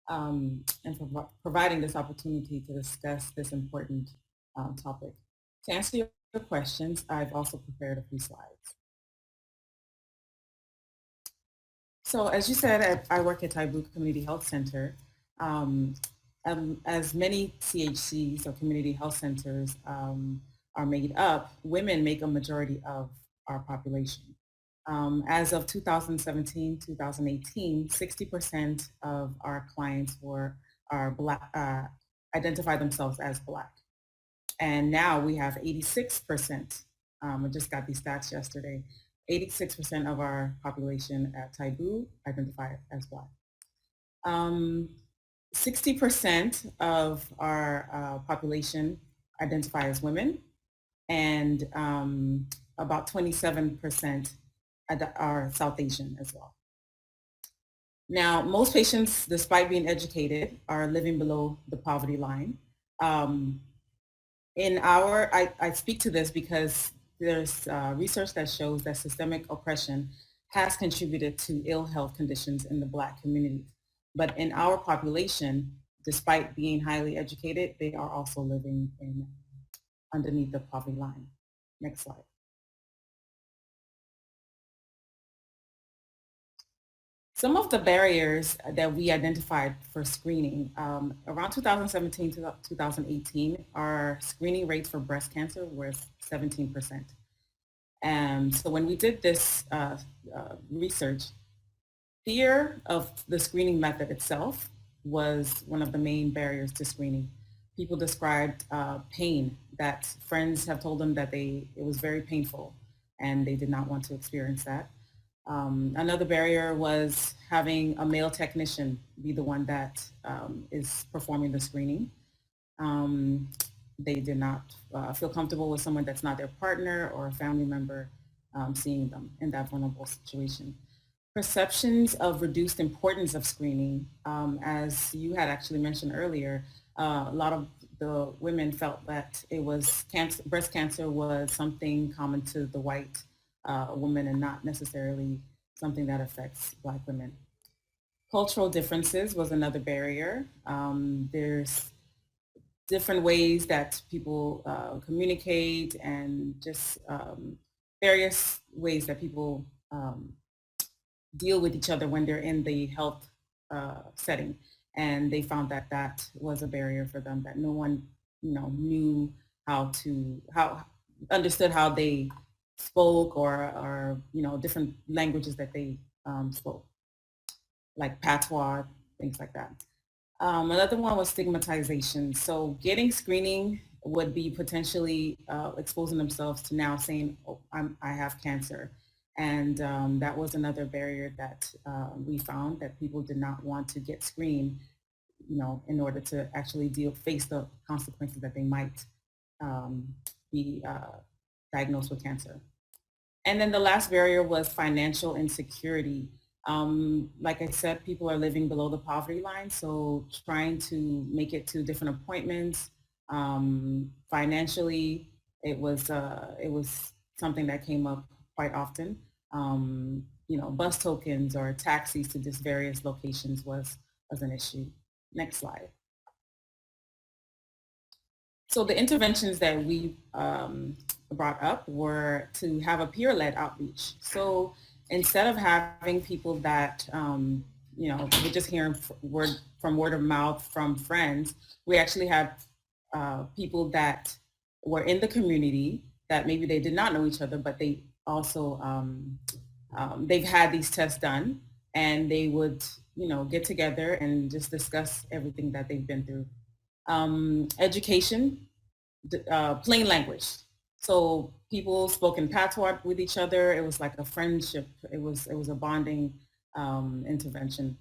and for providing this opportunity to discuss this important topic. To answer your questions, I've also prepared a few slides. So as you said, I work at Taibu Community Health Center. As many CHCs or community health centers are made up, women make a majority of our population. As of 2017, 2018, 60% of our clients are Black, identify themselves as Black. And now we have 86%. I just got these stats yesterday. 86% of our population at Taibu identify as Black. 60% of our population identify as women, and about 27% are South Asian as well. Now, most patients, despite being educated, are living below the poverty line. I speak to this because there's research that shows that systemic oppression has contributed to ill health conditions in the Black community. But in our population, despite being highly educated, they are also living underneath the poverty line. Next slide. Some of the barriers that we identified for screening, around 2017 to 2018, our screening rates for breast cancer was 17%. So when we did this research, fear of the screening method itself was one of the main barriers to screening. People described pain, that friends have told them that it was very painful and they did not want to experience that. Another barrier was having a male technician be the one that is performing the screening. They did not feel comfortable with someone that's not their partner or a family member seeing them in that vulnerable situation. Perceptions of reduced importance of screening, as you had actually mentioned earlier, a lot of the women felt that it was breast cancer was something common to the white woman and not necessarily something that affects Black women. Cultural differences was another barrier. There's different ways that people communicate and just various ways that people deal with each other when they're in the health setting. And they found that that was a barrier for them, that no one knew how understood how they spoke or different languages that they spoke, like patois, things like that. Another one was stigmatization. So getting screening would be potentially exposing themselves to now saying, oh, I have cancer. And that was another barrier that we found, that people did not want to get screened, in order to actually face the consequences that they might be diagnosed with cancer. And then the last barrier was financial insecurity. Like I said, people are living below the poverty line, so trying to make it to different appointments, financially, it was something that came up quite often. Bus tokens or taxis to just various locations was an issue. Next slide. So the interventions that we brought up were to have a peer-led outreach. So instead of having people that, we're just hearing from word of mouth from friends, we actually had people that were in the community that maybe they did not know each other, but they also, they've had these tests done, and they would, get together and just discuss everything that they've been through. Education, plain language. So people spoke in patois with each other. It was like a friendship. It was a bonding intervention.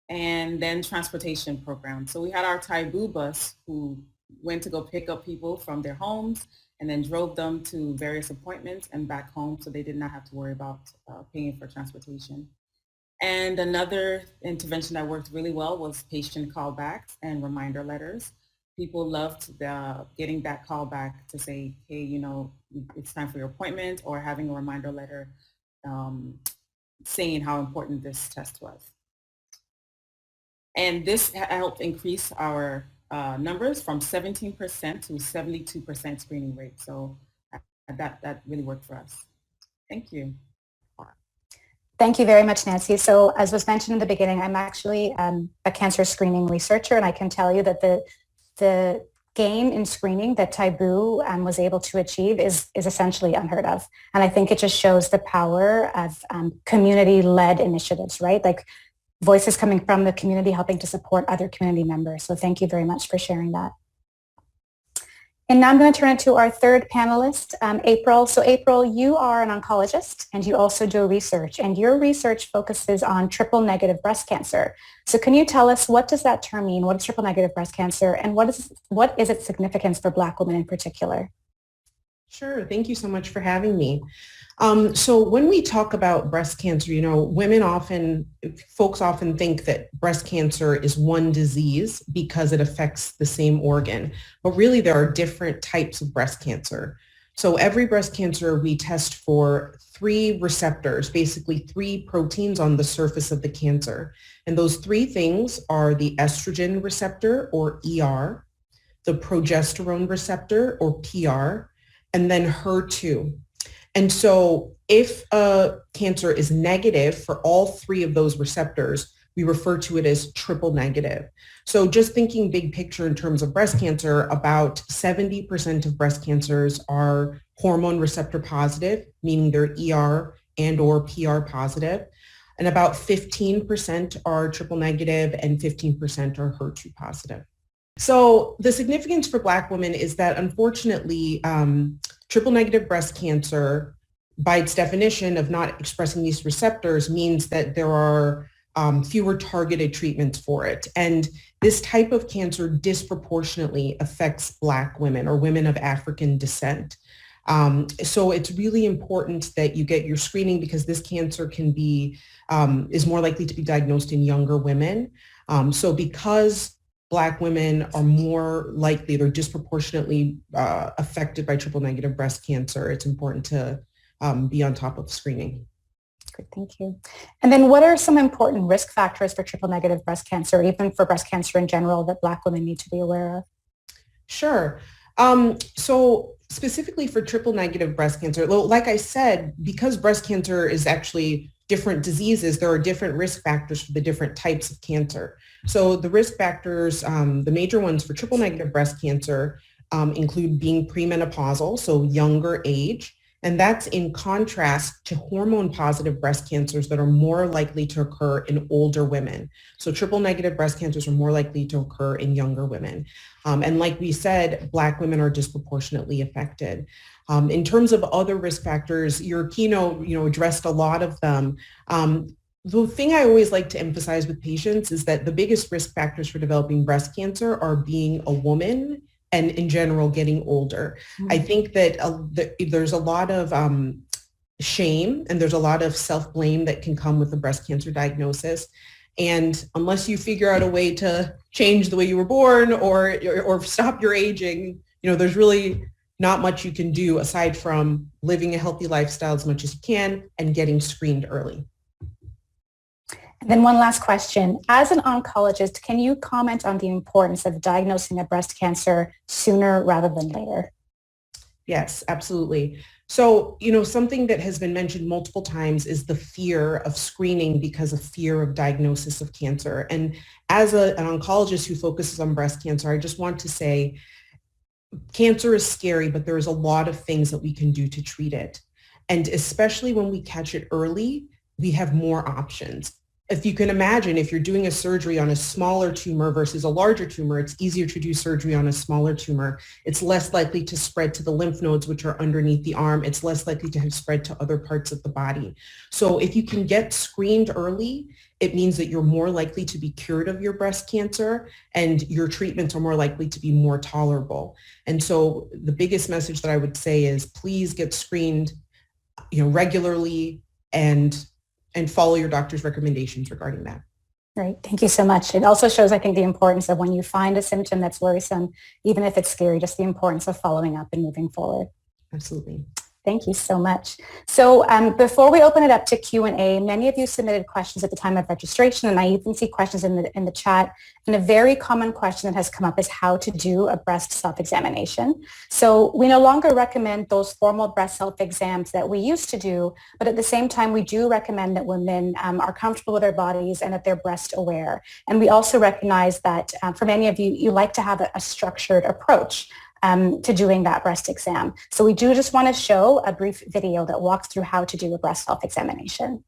And then transportation program. So we had our Taibu bus who went to go pick up people from their homes and then drove them to various appointments and back home, so they did not have to worry about paying for transportation. And another intervention that worked really well was patient callbacks and reminder letters. People loved getting that call back to say, hey, it's time for your appointment, or having a reminder letter saying how important this test was. And this helped increase our numbers from 17% to 72% screening rate. So that really worked for us. Thank you. Thank you very much, Nancy. So as was mentioned in the beginning, I'm actually a cancer screening researcher, and I can tell you that the gain in screening that Taibu was able to achieve is essentially unheard of. And I think it just shows the power of community-led initiatives, right? Like voices coming from the community helping to support other community members. So thank you very much for sharing that. And now I'm going to turn it to our third panelist, April. So April, you are an oncologist and you also do research, and your research focuses on triple negative breast cancer. So can you tell us, what does that term mean? What is triple negative breast cancer, and what is its significance for Black women in particular? Sure. Thank you so much for having me. So when we talk about breast cancer, folks often think that breast cancer is one disease because it affects the same organ, but really there are different types of breast cancer. So every breast cancer, we test for 3 receptors, basically 3 proteins on the surface of the cancer. And those 3 things are the estrogen receptor, or ER, the progesterone receptor, or PR, and then HER2. And so if a cancer is negative for all 3 of those receptors, we refer to it as triple negative. So just thinking big picture in terms of breast cancer, about 70% of breast cancers are hormone receptor positive, meaning they're ER and or PR positive. And about 15% are triple negative and 15% are HER2 positive. So the significance for Black women is that, unfortunately, triple negative breast cancer, by its definition of not expressing these receptors, means that there are fewer targeted treatments for it. And this type of cancer disproportionately affects Black women or women of African descent. So it's really important that you get your screening, because this cancer is more likely to be diagnosed in younger women. So because Black women are more likely, they're disproportionately affected by triple negative breast cancer, it's important to be on top of screening. Great, thank you. And then what are some important risk factors for triple negative breast cancer, even for breast cancer in general, that Black women need to be aware of? Sure. So specifically for triple negative breast cancer, like I said, because breast cancer is actually different diseases, there are different risk factors for the different types of cancer. So the risk factors, the major ones for triple negative breast cancer include being premenopausal, so younger age, and that's in contrast to hormone-positive breast cancers that are more likely to occur in older women. So triple-negative breast cancers are more likely to occur in younger women. And like we said, Black women are disproportionately affected. In terms of other risk factors, your keynote, addressed a lot of them. The thing I always like to emphasize with patients is that the biggest risk factors for developing breast cancer are being a woman and in general getting older. I think that there's a lot of shame and there's a lot of self-blame that can come with the breast cancer diagnosis. And unless you figure out a way to change the way you were born or stop your aging, there's really not much you can do aside from living a healthy lifestyle as much as you can and getting screened early. And then one last question. As an oncologist, can you comment on the importance of diagnosing a breast cancer sooner rather than later? Yes, absolutely. So, something that has been mentioned multiple times is the fear of screening because of fear of diagnosis of cancer. And as an oncologist who focuses on breast cancer, I just want to say cancer is scary, but there's a lot of things that we can do to treat it. And especially when we catch it early, we have more options. If you can imagine, if you're doing a surgery on a smaller tumor versus a larger tumor, it's easier to do surgery on a smaller tumor. It's less likely to spread to the lymph nodes, which are underneath the arm. It's less likely to have spread to other parts of the body. So if you can get screened early, it means that you're more likely to be cured of your breast cancer and your treatments are more likely to be more tolerable. And so the biggest message that I would say is please get screened, regularly and follow your doctor's recommendations regarding that. Great. Thank you so much. It also shows, I think, the importance of when you find a symptom that's worrisome, even if it's scary, just the importance of following up and moving forward. Absolutely. Thank you so much. So before we open it up to Q&A, many of you submitted questions at the time of registration, and I even see questions in the chat. And a very common question that has come up is how to do a breast self-examination. So we no longer recommend those formal breast self-exams that we used to do, but at the same time, we do recommend that women are comfortable with their bodies and that they're breast aware. And we also recognize that for many of you, you like to have a structured approach to doing that breast exam. So we do just want to show a brief video that walks through how to do a breast self-examination.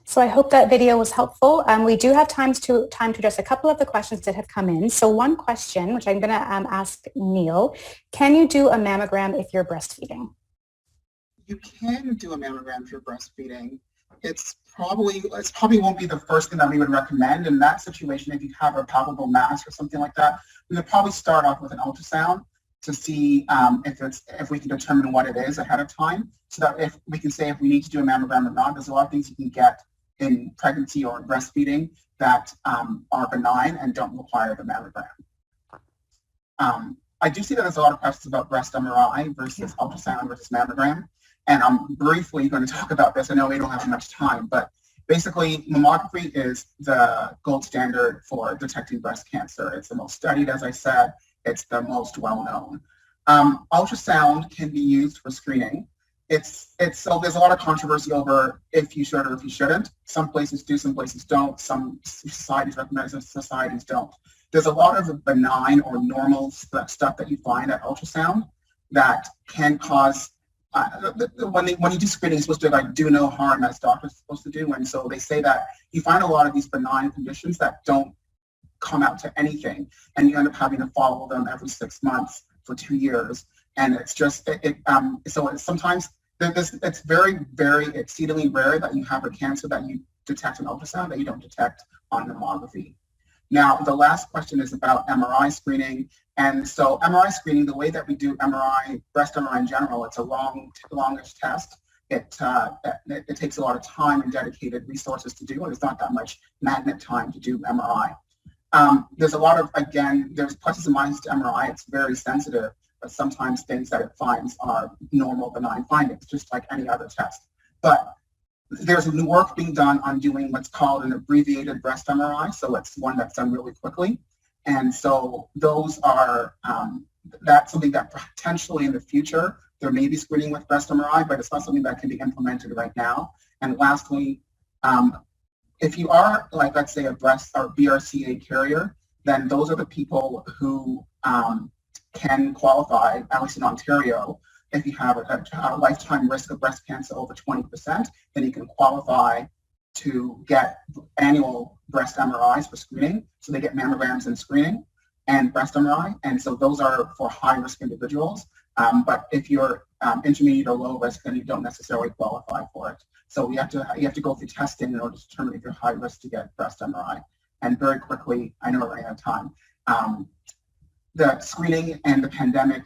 So I hope that video was helpful. We do have time to address a couple of the questions that have come in. So one question, which I'm going to ask Neil, can you do a mammogram if you're breastfeeding? You can do a mammogram if you're breastfeeding. It's probably won't be the first thing that we would recommend in that situation. If you have a palpable mass or something like that, we would probably start off with an ultrasound to see if we can determine what it is ahead of time, so that if we can say if we need to do a mammogram or not. There's a lot of things you can get in pregnancy or breastfeeding that are benign and don't require the mammogram. I do see that there's a lot of questions about breast MRI versus ultrasound versus mammogram, and I'm briefly going to talk about this. I know we don't have much time, but basically mammography is the gold standard for detecting breast cancer. It's the most studied, as I said. It's the most well-known. Ultrasound can be used for screening. So there's a lot of controversy over if you should or if you shouldn't. Some places do, some places don't. Some societies recommend it, some societies don't. There's a lot of benign or normal stuff that you find at ultrasound that can cause, when you do screening, you're supposed to do no harm, as doctors are supposed to do. And so they say that you find a lot of these benign conditions that don't come out to anything, and you end up having to follow them every 6 months for 2 years. And it's just, sometimes it's very, very exceedingly rare that you have a cancer that you detect on ultrasound that you don't detect on mammography. Now, the last question is about MRI screening. And so MRI screening, the way that we do MRI, breast MRI in general, it's a longish test. It takes a lot of time and dedicated resources to do, and there's not that much magnet time to do MRI. There's a lot of, again, there's pluses and minuses to MRI. It's very sensitive, but sometimes things that it finds are normal, benign findings, just like any other test. But there's new work being done on doing what's called an abbreviated breast MRI. So it's one that's done really quickly. And so those are, that's something that potentially in the future, there may be screening with breast MRI, but it's not something that can be implemented right now. And lastly, if you are, like, let's say a breast or BRCA carrier, then those are the people who can qualify, at least in Ontario. If you have a lifetime risk of breast cancer over 20%, then you can qualify to get annual breast MRIs for screening. So they get mammograms and screening and breast MRI. And so those are for high-risk individuals. But if you're intermediate or low risk, then you don't necessarily qualify for it. So you have to go through testing in order to determine if you're high risk to get breast MRI. And very quickly, I know we're running out of time. The screening and the pandemic,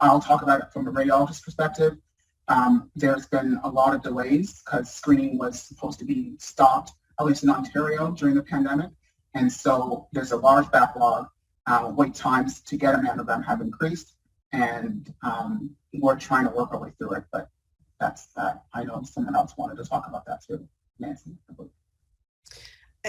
I'll talk about it from a radiologist perspective. There's been a lot of delays because screening was supposed to be stopped, at least in Ontario, during the pandemic. And so there's a large backlog. Wait times to get a mammogram have increased, and we're trying to work our way through it. But that's that. I know someone else wanted to talk about that too. Nancy.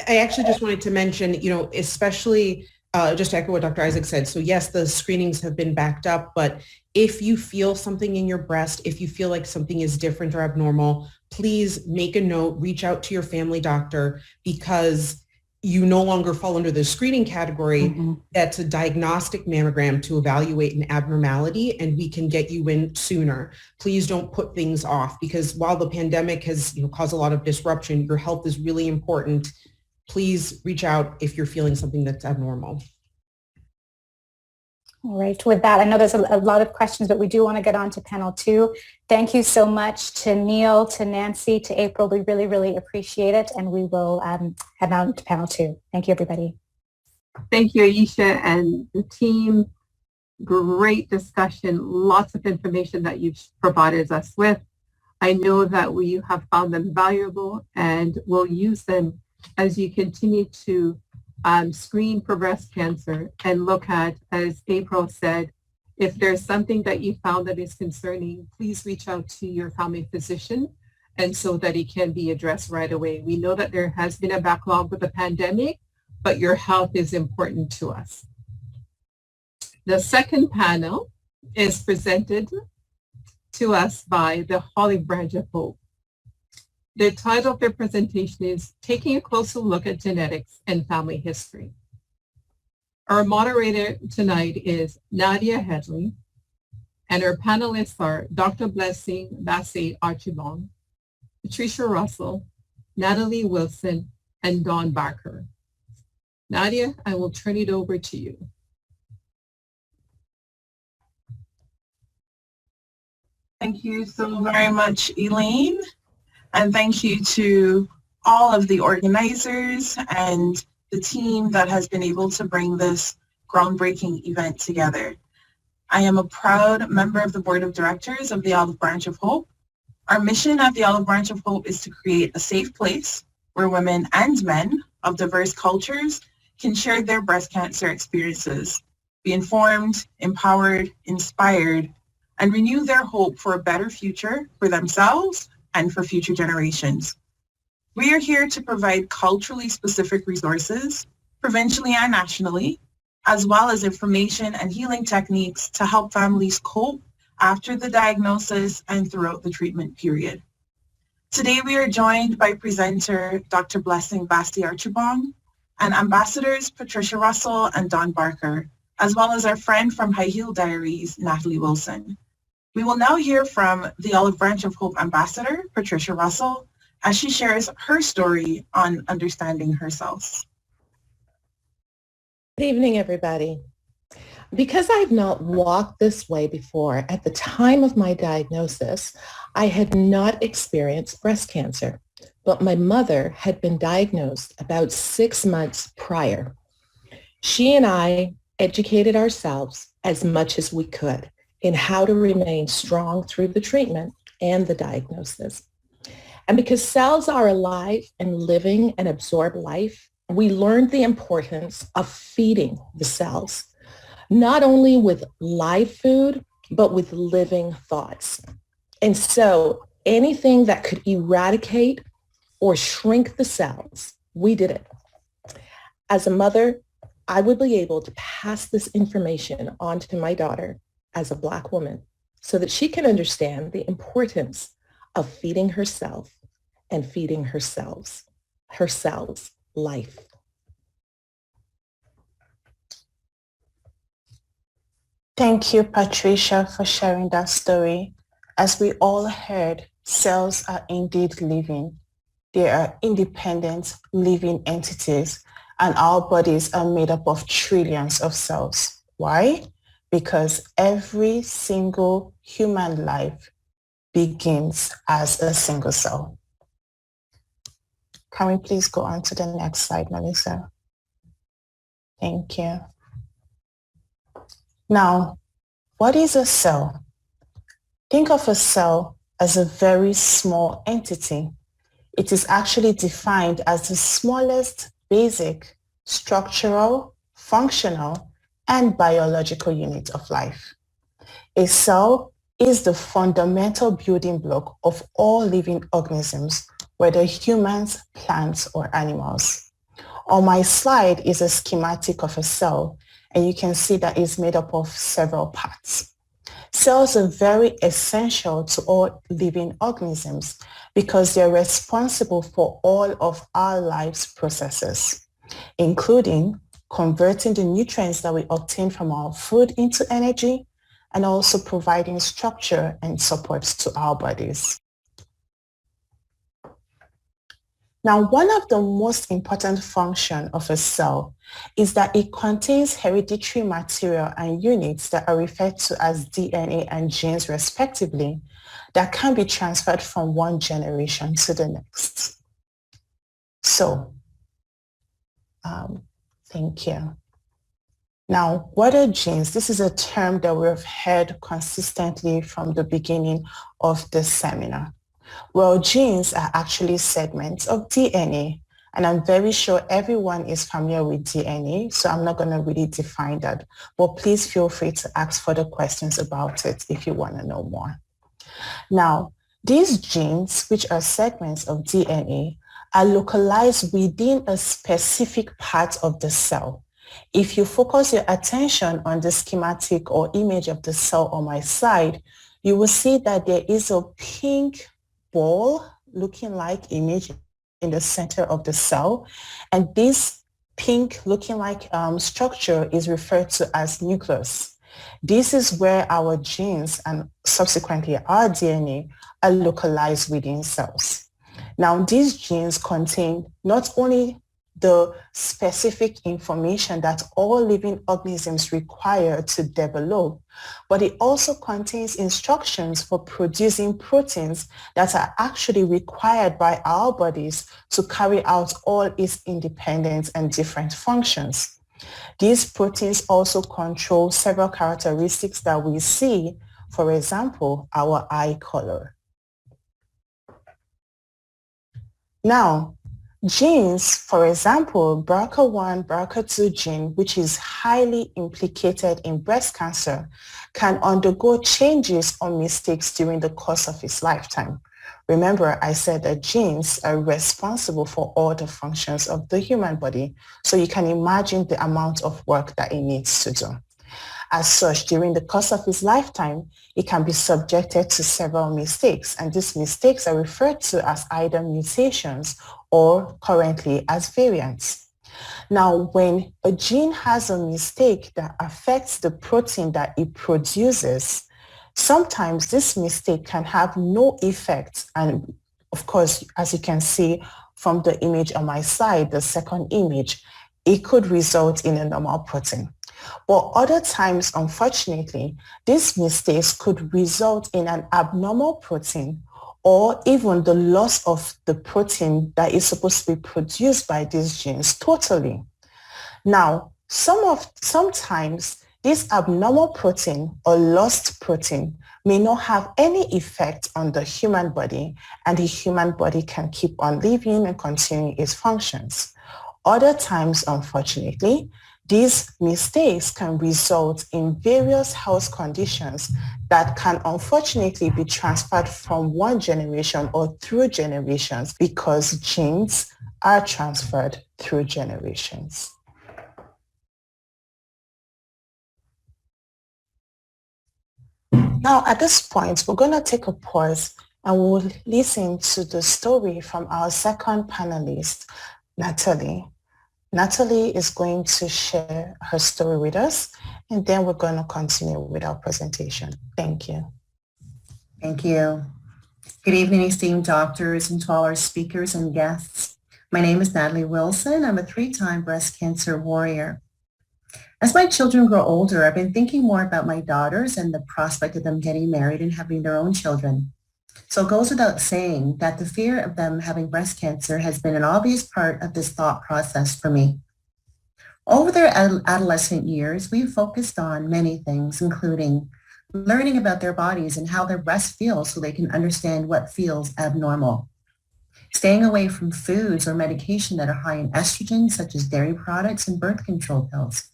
I actually just wanted to mention, especially just to echo what Dr. Isaac said. So yes, the screenings have been backed up, but if you feel something in your breast, if you feel like something is different or abnormal, please make a note, reach out to your family doctor, because you no longer fall under the screening category. Mm-hmm. That's a diagnostic mammogram to evaluate an abnormality, and we can get you in sooner. Please don't put things off, because while the pandemic has caused a lot of disruption, your health is really important. Please reach out if you're feeling something that's abnormal. All right, with that, I know there's a lot of questions, but we do want to get on to panel 2. Thank you so much to Neil, to Nancy, to April. We really, really appreciate it. And we will head on to panel 2. Thank you, everybody. Thank you, Aisha and the team. Great discussion. Lots of information that you've provided us with. I know that we have found them valuable, and we'll use them as you continue to screen for breast cancer and look at, as April said, if there's something that you found that is concerning, please reach out to your family physician, and so that it can be addressed right away. We know that there has been a backlog with the pandemic, but your health is important to us. The second panel is presented to us by the Olive Branch of Hope. The title of their presentation is Taking a Closer Look at Genetics and Family History. Our moderator tonight is Nadia Headley, and our panelists are Dr. Blessing Bassey-Archibong, Patricia Russell, Natalie Wilson, and Dawn Barker. Nadia, I will turn it over to you. Thank you so very much, Elaine. And thank you to all of the organizers and the team that has been able to bring this groundbreaking event together. I am a proud member of the board of directors of the Olive Branch of Hope. Our mission at the Olive Branch of Hope is to create a safe place where women and men of diverse cultures can share their breast cancer experiences, be informed, empowered, inspired, and renew their hope for a better future for themselves and for future generations. We are here to provide culturally specific resources, provincially and nationally, as well as information and healing techniques to help families cope after the diagnosis and throughout the treatment period. Today we are joined by presenter Dr. Blessing Basti-Archibong and ambassadors Patricia Russell and Don Barker, as well as our friend from High Heel Diaries, Natalie Wilson. We will now hear from the Olive Branch of Hope ambassador, Patricia Russell, as she shares her story on understanding herself. Good evening, everybody. Because I've not walked this way before, at the time of my diagnosis, I had not experienced breast cancer, but my mother had been diagnosed about 6 months prior. She and I educated ourselves as much as we could in how to remain strong through the treatment and the diagnosis. And because cells are alive and living and absorb life, we learned the importance of feeding the cells, not only with live food, but with living thoughts. And so anything that could eradicate or shrink the cells, we did it. As a mother, I would be able to pass this information on to my daughter as a Black woman so that she can understand the importance of feeding herself and feeding her cells life. Thank you, Patricia, for sharing that story. As we all heard, cells are indeed living. They are independent living entities, and our bodies are made up of trillions of cells. Why? Because every single human life begins as a single cell. Can we please go on to the next slide, Melissa? Thank you. Now, what is a cell? Think of a cell as a very small entity. It is actually defined as the smallest basic structural, functional, and biological unit of life. A cell is the fundamental building block of all living organisms, whether humans, plants, or animals. On my slide is a schematic of a cell, and you can see that it's made up of several parts. Cells are very essential to all living organisms because they're responsible for all of our life's processes, including converting the nutrients that we obtain from our food into energy, and also providing structure and support to our bodies. Now, one of the most important functions of a cell is that it contains hereditary material and units that are referred to as DNA and genes respectively that can be transferred from one generation to the next. So, thank you. Now, what are genes? This is a term that we've heard consistently from the beginning of this seminar. Well, genes are actually segments of DNA, and I'm very sure everyone is familiar with DNA, so I'm not going to really define that, but please feel free to ask further questions about it if you want to know more. Now, these genes, which are segments of DNA, are localized within a specific part of the cell. If you focus your attention on the schematic or image of the cell on my slide, you will see that there is a pink ball looking like image in the center of the cell, and this pink looking like structure is referred to as nucleus. This is where our genes and subsequently our DNA are localized within cells. Now, these genes contain not only the specific information that all living organisms require to develop, but it also contains instructions for producing proteins that are actually required by our bodies to carry out all its independent and different functions. These proteins also control several characteristics that we see, for example, our eye color. Now, genes, for example, BRCA1, BRCA2 gene, which is highly implicated in breast cancer, can undergo changes or mistakes during the course of its lifetime. Remember, I said that genes are responsible for all the functions of the human body, so you can imagine the amount of work that it needs to do. As such, during the course of its lifetime, it can be subjected to several mistakes, and these mistakes are referred to as either mutations or currently as variants. Now, when a gene has a mistake that affects the protein that it produces, sometimes this mistake can have no effect. And of course, as you can see from the image on my side, the second image, it could result in a normal protein. But other times, unfortunately, these mistakes could result in an abnormal protein or even the loss of the protein that is supposed to be produced by these genes totally. Now, sometimes this abnormal protein or lost protein may not have any effect on the human body, and the human body can keep on living and continuing its functions. Other times, unfortunately, these mistakes can result in various health conditions that can unfortunately be transferred from one generation or through generations, because genes are transferred through generations. Now, at this point, we're going to take a pause and we'll listen to the story from our second panelist, Natalie. Natalie is going to share her story with us, and then we're going to continue with our presentation. Thank you. Thank you. Good evening, esteemed doctors, and to all our speakers and guests. My name is Natalie Wilson. I'm a 3-time breast cancer warrior. As my children grow older, I've been thinking more about my daughters and the prospect of them getting married and having their own children. So it goes without saying that the fear of them having breast cancer has been an obvious part of this thought process for me. Over their adolescent years, we've focused on many things, including learning about their bodies and how their breasts feel so they can understand what feels abnormal. Staying away from foods or medication that are high in estrogen, such as dairy products and birth control pills.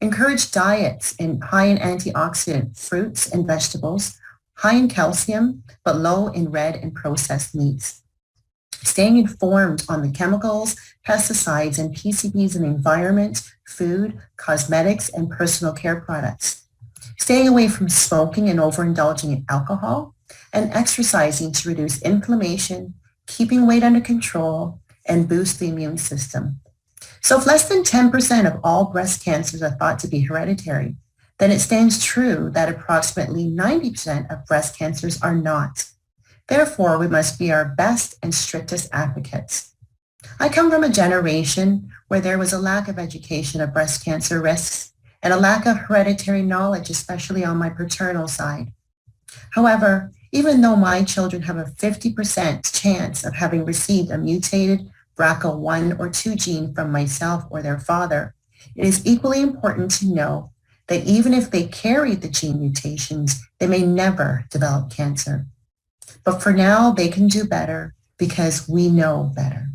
Encourage diets high in antioxidant fruits and vegetables, high in calcium, but low in red and processed meats. Staying informed on the chemicals, pesticides, and PCBs in the environment, food, cosmetics, and personal care products. Staying away from smoking and overindulging in alcohol, and exercising to reduce inflammation, keeping weight under control, and boost the immune system. So if less than 10% of all breast cancers are thought to be hereditary, then it stands true that approximately 90% of breast cancers are not. Therefore, we must be our best and strictest advocates. I come from a generation where there was a lack of education of breast cancer risks and a lack of hereditary knowledge, especially on my paternal side. However, even though my children have a 50% chance of having received a mutated BRCA1 or 2 gene from myself or their father, it is equally important to know that even if they carry the gene mutations, they may never develop cancer. But for now, they can do better because we know better.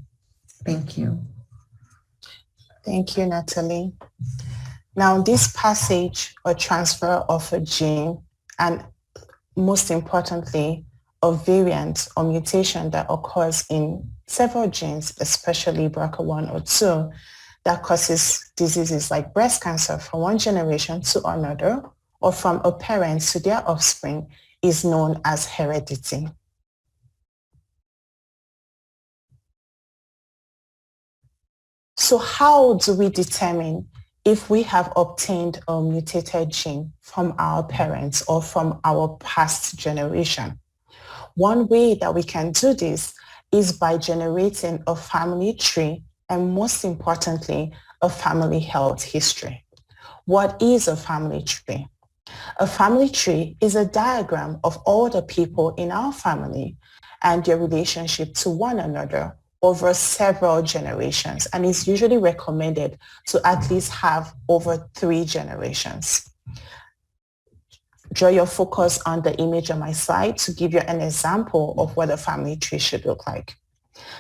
Thank you. Thank you, Natalie. Now, this passage or transfer of a gene, and most importantly, a variant or mutation that occurs in several genes, especially BRCA1 or 2, that causes diseases like breast cancer from one generation to another or from a parent to their offspring, is known as heredity. So how do we determine if we have obtained a mutated gene from our parents or from our past generation? One way that we can do this is by generating a family tree and most importantly, a family health history. What is a family tree? A family tree is a diagram of all the people in our family and their relationship to one another over several generations, and is usually recommended to at least have over 3 generations. Draw your focus on the image on my slide to give you an example of what a family tree should look like.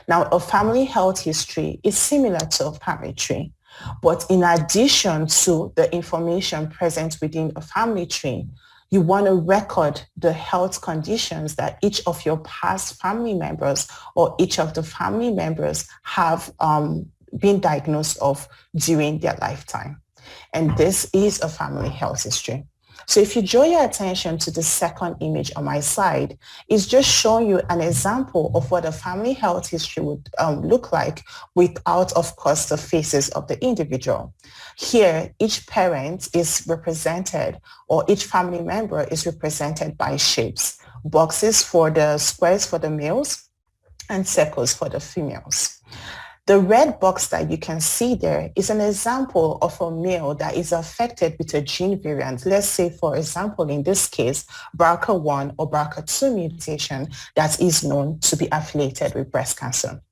Now, a family health history is similar to a family tree, but in addition to the information present within a family tree, you want to record the health conditions that each of your past family members or each of the family members have been diagnosed of during their lifetime. And this is a family health history. So if you draw your attention to the second image on my slide, it's just showing you an example of what a family health history would look like without, of course, the faces of the individual. Here, each parent is represented, or each family member is represented by shapes, boxes for the squares for the males and circles for the females. The red box that you can see there is an example of a male that is affected with a gene variant. Let's say, for example, in this case, BRCA1 or BRCA2 mutation that is known to be affiliated with breast cancer.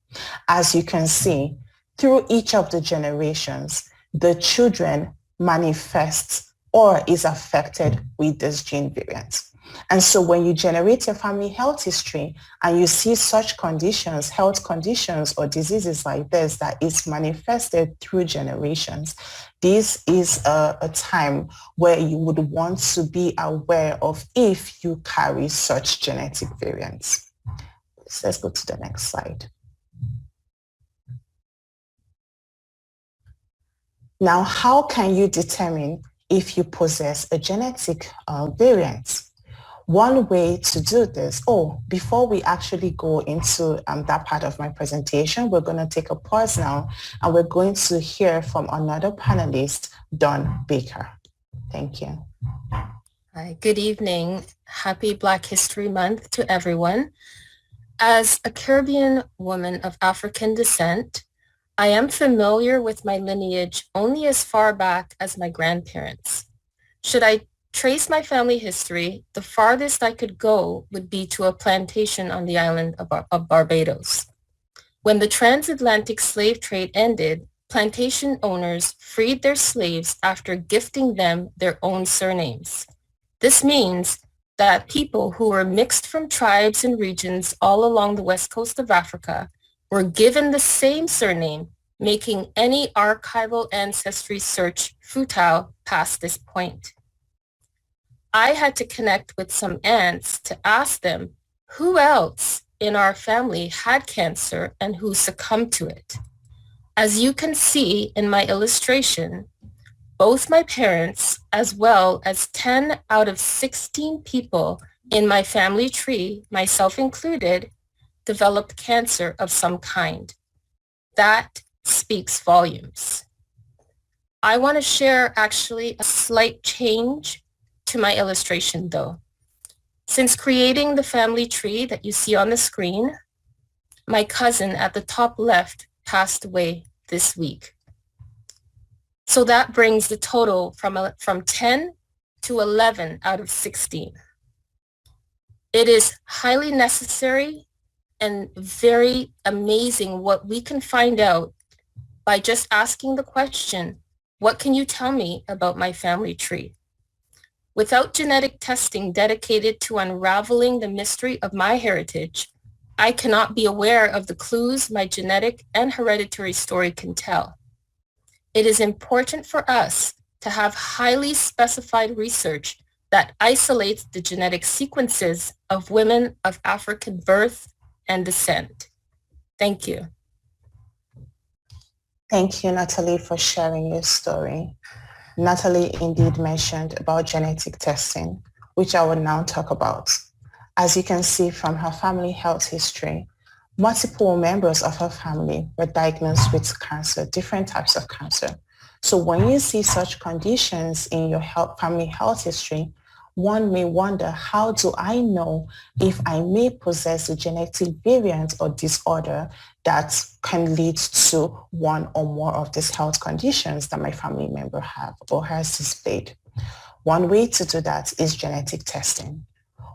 As you can see, through each of the generations, the children manifests or is affected with this gene variant. And so when you generate a family health history and you see such conditions, health conditions or diseases like this that is manifested through generations, this is a time where you would want to be aware of if you carry such genetic variants. So let's go to the next slide. Now, how can you determine if you possess a genetic variant? One way to do this, before we actually go into that part of my presentation, we're going to take a pause now and we're going to hear from another panelist, Dawn Baker. Thank you. Hi, good evening. Happy Black History Month to everyone. As a Caribbean woman of African descent, I am familiar with my lineage only as far back as my grandparents. Should I trace my family history, the farthest I could go would be to a plantation on the island of Barbados. When the transatlantic slave trade ended, plantation owners freed their slaves after gifting them their own surnames. This means that people who were mixed from tribes and regions all along the west coast of Africa were given the same surname, making any archival ancestry search futile past this point. I had to connect with some aunts to ask them who else in our family had cancer and who succumbed to it. As you can see in my illustration, both my parents, as well as 10 out of 16 people in my family tree, myself included, developed cancer of some kind. That speaks volumes. I want to share actually a slight change to my illustration though. Since creating the family tree that you see on the screen, my cousin at the top left passed away this week. So that brings the total from 10 to 11 out of 16. It is highly necessary and very amazing what we can find out by just asking the question, what can you tell me about my family tree? Without genetic testing dedicated to unraveling the mystery of my heritage, I cannot be aware of the clues my genetic and hereditary story can tell. It is important for us to have highly specified research that isolates the genetic sequences of women of African birth and descent. Thank you. Thank you, Natalie, for sharing your story. Natalie indeed mentioned about genetic testing, which I will now talk about. As you can see from her family health history, multiple members of her family were diagnosed with cancer, different types of cancer. So when you see such conditions in your family health history, one may wonder, how do I know if I may possess a genetic variant or disorder that can lead to one or more of these health conditions that my family member have or has displayed. One way to do that is genetic testing.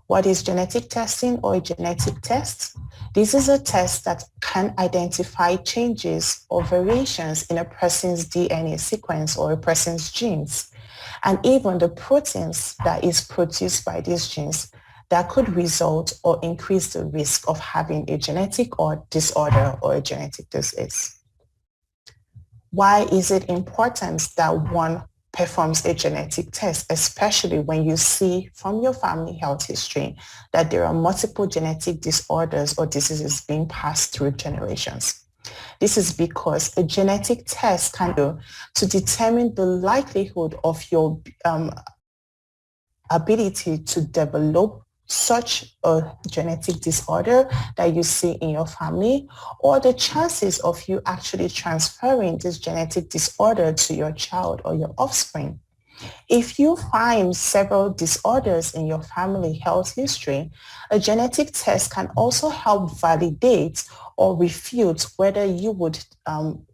What is genetic testing or a genetic test? This is a test that can identify changes or variations in a person's DNA sequence or a person's genes, and even the proteins that is produced by these genes that could result or increase the risk of having a genetic or disorder or a genetic disease. Why is it important that one performs a genetic test, especially when you see from your family health history that there are multiple genetic disorders or diseases being passed through generations? This is because a genetic test can do to determine the likelihood of your ability to develop such a genetic disorder that you see in your family, or the chances of you actually transferring this genetic disorder to your child or your offspring. If you find several disorders in your family health history, a genetic test can also help validate or refute whether you would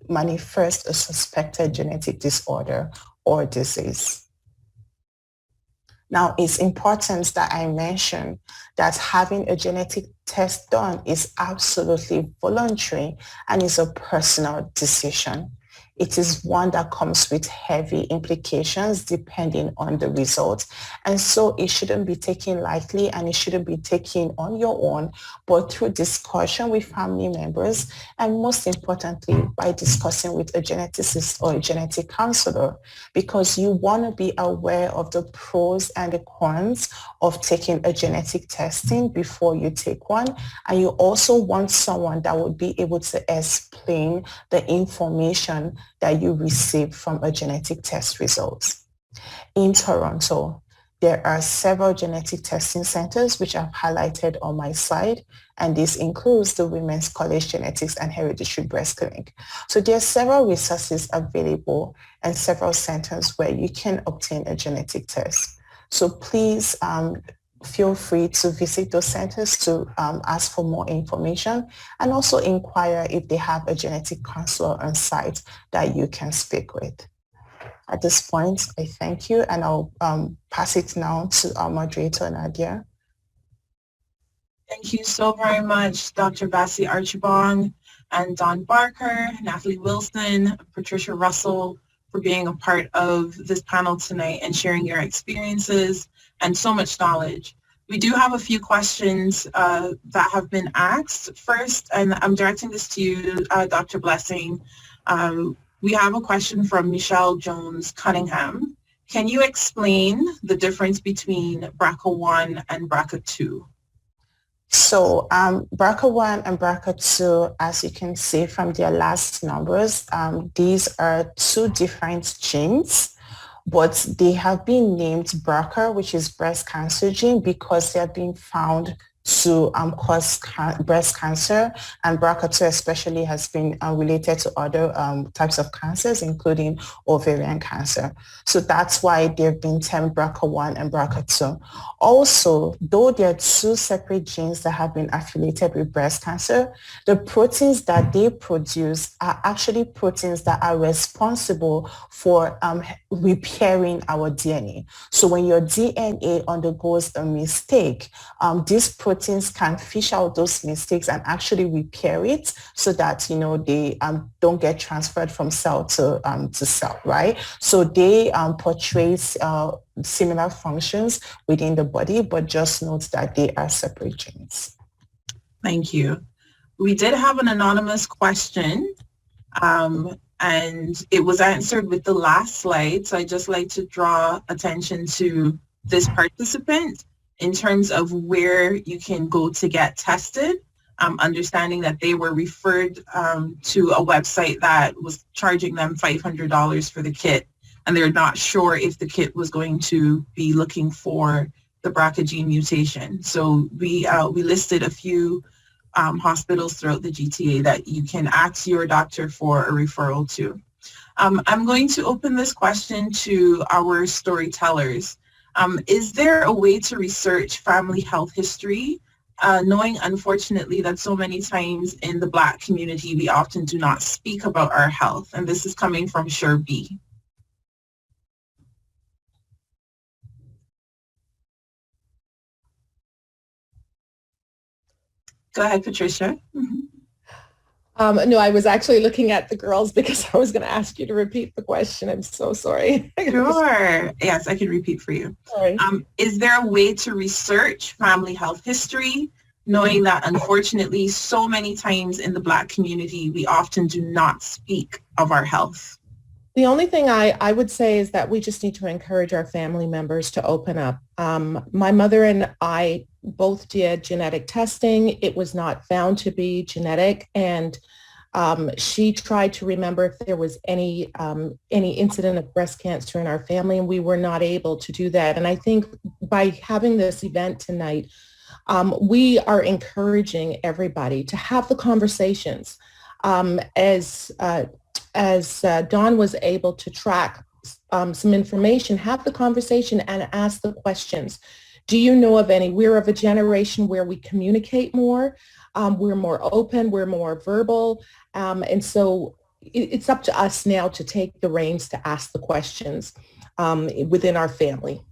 manifest a suspected genetic disorder or disease. Now, it's important that I mention that having a genetic test done is absolutely voluntary and is a personal decision. It is one that comes with heavy implications depending on the result. And so it shouldn't be taken lightly and it shouldn't be taken on your own, but through discussion with family members, and most importantly, by discussing with a geneticist or a genetic counselor, because you want to be aware of the pros and the cons of taking a genetic testing before you take one. And you also want someone that would be able to explain the information that you receive from a genetic test results. In Toronto, there are several genetic testing centers which I've highlighted on my slide, and this includes the Women's College Genetics and Hereditary Breast Clinic. So there are several resources available and several centers where you can obtain a genetic test. So please feel free to visit those centers to ask for more information, and also inquire if they have a genetic counselor on site that you can speak with. At this point, I thank you, and I'll pass it now to our moderator, Nadia. Thank you so very much, Dr. Bassi Archibong and Don Barker, Natalie Wilson, Patricia Russell, for being a part of this panel tonight and sharing your experiences and so much knowledge. We do have a few questions that have been asked. First, and I'm directing this to you, Dr. Blessing. We have a question from Michelle Jones Cunningham. Can you explain the difference between BRCA1 and BRCA2? So BRCA1 and BRCA2, as you can see from their last numbers, these are two different genes, but they have been named BRCA, which is breast cancer gene, because they have been found to cause breast cancer, and BRCA2 especially has been related to other types of cancers, including ovarian cancer. So that's why they've been termed BRCA1 and BRCA2. Also, though there are two separate genes that have been affiliated with breast cancer, the proteins that they produce are actually proteins that are responsible for repairing our DNA. So when your DNA undergoes a mistake, these proteins can fish out those mistakes and actually repair it so that, you know, they don't get transferred from cell to cell, right? So they portray similar functions within the body, but just note that they are separate genes. Thank you. We did have an anonymous question, and it was answered with the last slide. So I'd just like to draw attention to this participant in terms of where you can go to get tested, understanding that they were referred to a website that was charging them $500 for the kit, and they're not sure if the kit was going to be looking for the BRCA gene mutation. So we listed a few hospitals throughout the GTA that you can ask your doctor for a referral to. I'm going to open this question to our storytellers. Is there a way to research family health history knowing unfortunately that so many times in the Black community, we often do not speak about our health. And this is coming from Sure B. Go ahead, Patricia. No, I was actually looking at the girls because I was going to ask you to repeat the question. I'm so sorry. Sure. Yes, I can repeat for you. Sorry. Is there a way to research family health history, knowing that unfortunately so many times in the Black community, we often do not speak of our health? The only thing I would say is that we just need to encourage our family members to open up. My mother and I both did genetic testing. It was not found to be genetic, and she tried to remember if there was any incident of breast cancer in our family, and we were not able to do that. And I think by having this event tonight, we are encouraging everybody to have the conversations. As Dawn was able to track some information, have the conversation and ask the questions. Do you know of any? We're of a generation where we communicate more, we're more open, we're more verbal, and so it's up to us now to take the reins to ask the questions within our family.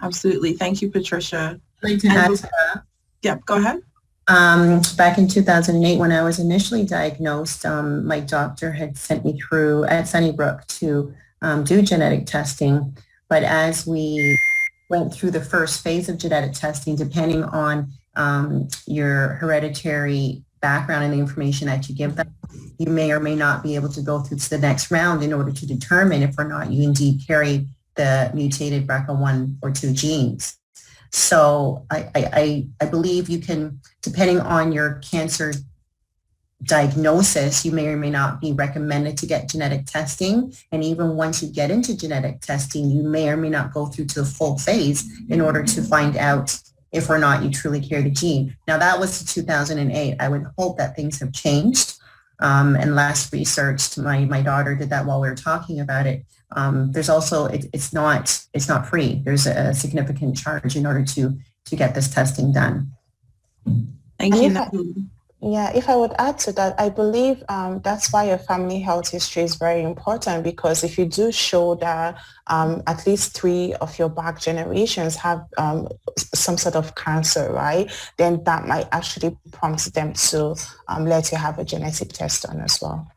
Absolutely. Thank you, Patricia. Yeah, go ahead. Back in 2008, when I was initially diagnosed, my doctor had sent me through at Sunnybrook to do genetic testing. But as we went through the first phase of genetic testing, depending on your hereditary background and the information that you give them, you may or may not be able to go through to the next round in order to determine if or not you indeed carry the mutated BRCA1 or 2 genes. So I believe you can, depending on your cancer diagnosis, you may or may not be recommended to get genetic testing. And even once you get into genetic testing, you may or may not go through to the full phase in order to find out if or not you truly carry the gene. Now that was 2008. I would hope that things have changed. And last research, my daughter did that while we were talking about it. There's also, it's not free. There's a significant charge in order to get this testing done. Thank you. If I would add to that, I believe that's why your family health history is very important, because if you do show that at least 3 of your back generations have some sort of cancer, right, then that might actually prompt them to let you have a genetic test done as well.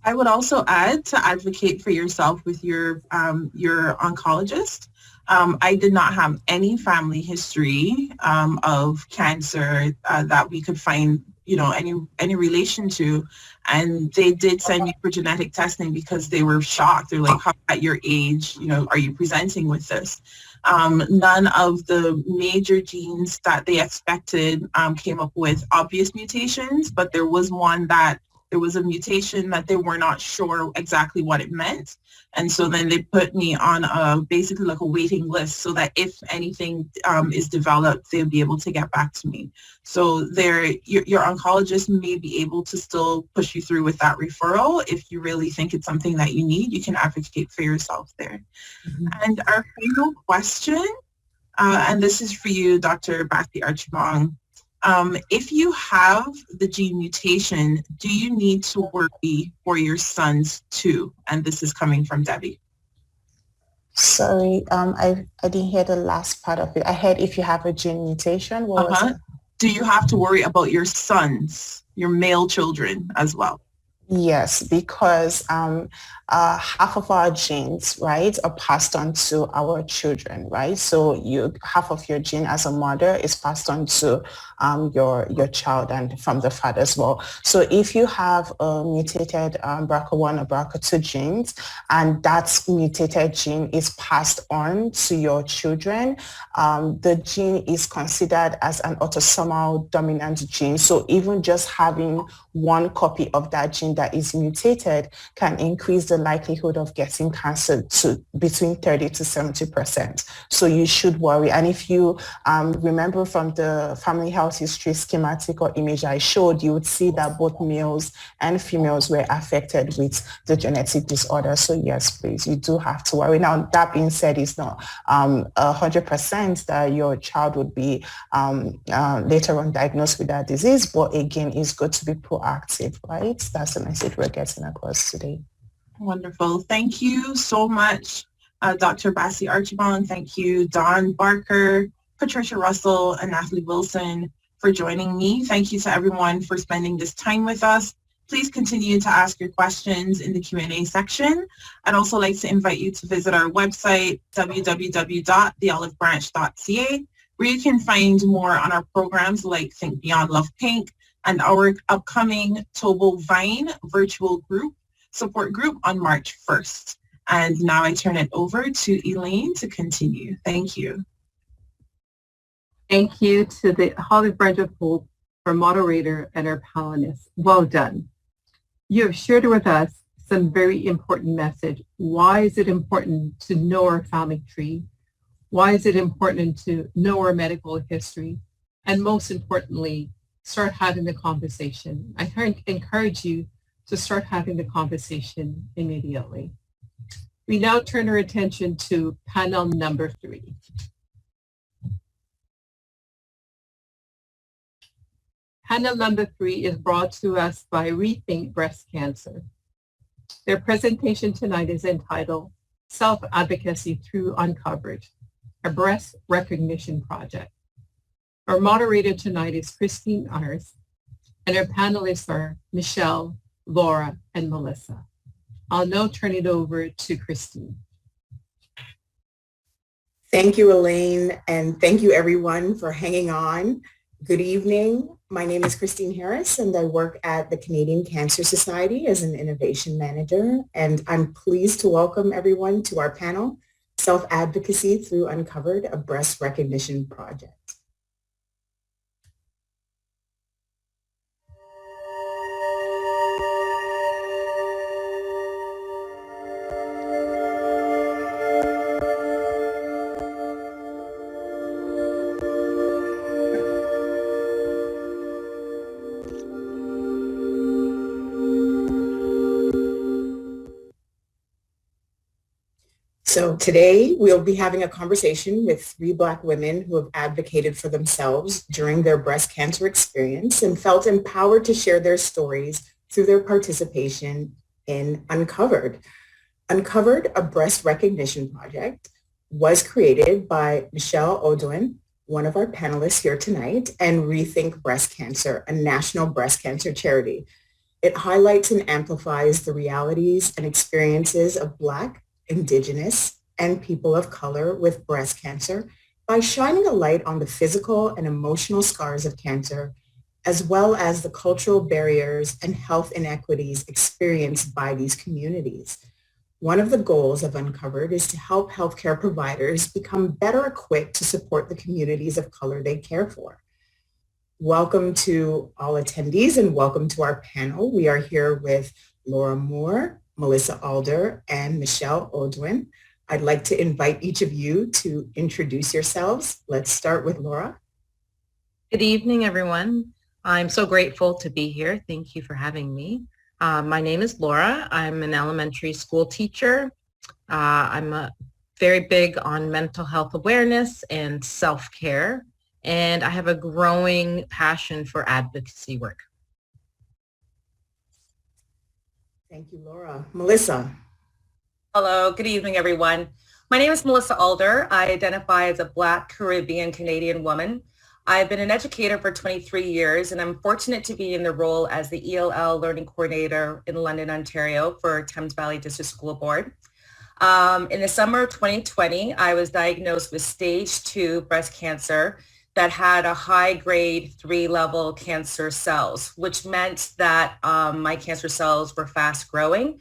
I would also add to advocate for yourself with your oncologist. I did not have any family history of cancer that we could find, any relation to, and they did send me for genetic testing because they were shocked. They're like, "How at your age, are you presenting with this?" None of the major genes that they expected came up with obvious mutations, but there was a mutation that they were not sure exactly what it meant. And so then they put me on basically like a waiting list so that if anything is developed, they'll be able to get back to me. So your oncologist may be able to still push you through with that referral. If you really think it's something that you need, you can advocate for yourself there. Mm-hmm. And our final question, and this is for you, Dr. Basti Archibong. If you have the gene mutation, do you need to worry for your sons too? And this is coming from Debbie. Sorry, I didn't hear the last part of it. I heard if you have a gene mutation. What was it? Do you have to worry about your sons, your male children as well? Yes, because half of our genes, right, are passed on to our children, right? So half of your gene as a mother is passed on to your child and from the father as well. So if you have a mutated BRCA1 or BRCA2 genes, and that mutated gene is passed on to your children, the gene is considered as an autosomal dominant gene. So even just having one copy of that gene gene that is mutated can increase the likelihood of getting cancer to between 30 to 70%. So you should worry. And if you remember from the family health history schematic or image I showed, you would see that both males and females were affected with the genetic disorder. So yes, please, you do have to worry. Now, that being said, it's not 100% that your child would be later on diagnosed with that disease, but again, it's good to be proactive, right? That's the message we're getting across today. Wonderful. Thank you so much, Dr. Bassi Archibong. Thank you, Dawn Barker, Patricia Russell, and Natalie Wilson for joining me. Thank you to everyone for spending this time with us. Please continue to ask your questions in the Q&A section. I'd also like to invite you to visit our website, www.theolivebranch.ca, where you can find more on our programs like Think Beyond Love Pink and our upcoming Tobo Vine virtual support group on March 1st. And now I turn it over to Elaine to continue. Thank you. Thank you to the Olive Branch of Hope, our moderator, and our panelists. Well done. You have shared with us some very important message. Why is it important to know our family tree? Why is it important to know our medical history? And most importantly, start having the conversation. I encourage you to start having the conversation immediately. We now turn our attention to panel number 3. Panel number 3 is brought to us by Rethink Breast Cancer. Their presentation tonight is entitled Self-Advocacy Through Uncovered, a Breast Recognition Project. Our moderator tonight is Christine Ars, and our panelists are Michelle, Laura, and Melissa. I'll now turn it over to Christine. Thank you, Elaine, and thank you everyone for hanging on. Good evening. My name is Christine Harris, and I work at the Canadian Cancer Society as an innovation manager, and I'm pleased to welcome everyone to our panel, Self-Advocacy Through Uncovered, a Breast Recognition Project. So today we'll be having a conversation with 3 Black women who have advocated for themselves during their breast cancer experience and felt empowered to share their stories through their participation in Uncovered. Uncovered, a breast recognition project, was created by Michelle Odwin, one of our panelists here tonight, and Rethink Breast Cancer, a national breast cancer charity. It highlights and amplifies the realities and experiences of Black, Indigenous, and people of color with breast cancer by shining a light on the physical and emotional scars of cancer, as well as the cultural barriers and health inequities experienced by these communities. One of the goals of Uncovered is to help healthcare providers become better equipped to support the communities of color they care for. Welcome to all attendees and welcome to our panel. We are here with Laura Moore, Melissa Alder, and Michelle Odwin. I'd like to invite each of you to introduce yourselves. Let's start with Laura. Good evening, everyone. I'm so grateful to be here. Thank you for having me. My name is Laura. I'm an elementary school teacher. I'm very big on mental health awareness and self-care, and I have a growing passion for advocacy work. Thank you, Laura. Melissa. Hello, good evening, everyone. My name is Melissa Alder. I identify as a Black Caribbean Canadian woman. I've been an educator for 23 years, and I'm fortunate to be in the role as the ELL Learning Coordinator in London, Ontario for Thames Valley District School Board. In the summer of 2020, I was diagnosed with stage 2 breast cancer that had a high grade 3 level cancer cells, which meant that my cancer cells were fast growing.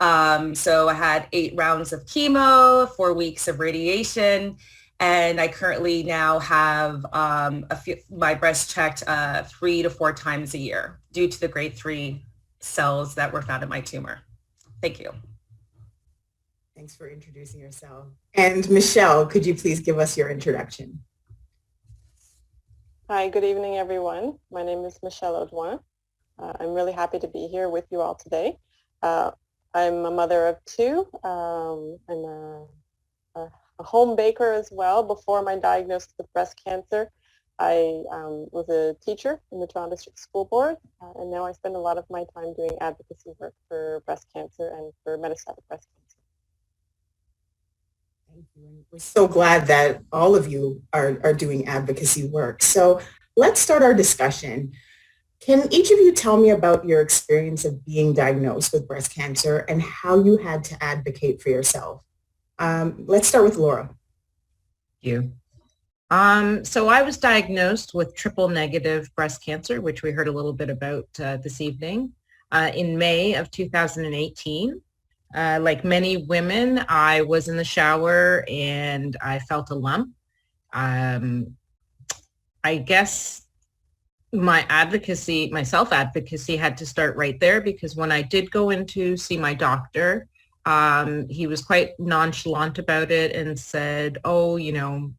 So I had 8 rounds of chemo, 4 weeks of radiation, and I currently now have my breast checked 3 to 4 times a year due to the grade 3 cells that were found in my tumor. Thank you. Thanks for introducing yourself. And Michelle, could you please give us your introduction? Hi, good evening, everyone. My name is Michelle Audouin. I'm really happy to be here with you all today. I'm a mother of two and a home baker as well. Before my diagnosis with breast cancer, I was a teacher in the Toronto District School Board, and now I spend a lot of my time doing advocacy work for breast cancer and for metastatic breast cancer. Thank you. We're so glad that all of you are doing advocacy work. So let's start our discussion. Can each of you tell me about your experience of being diagnosed with breast cancer and how you had to advocate for yourself? Let's start with Laura. Thank you. So I was diagnosed with triple negative breast cancer, which we heard a little bit about this evening, in May of 2018. Like many women, I was in the shower and I felt a lump. I guess my self-advocacy had to start right there, because when I did go in to see my doctor, he was quite nonchalant about it and said, oh, you know,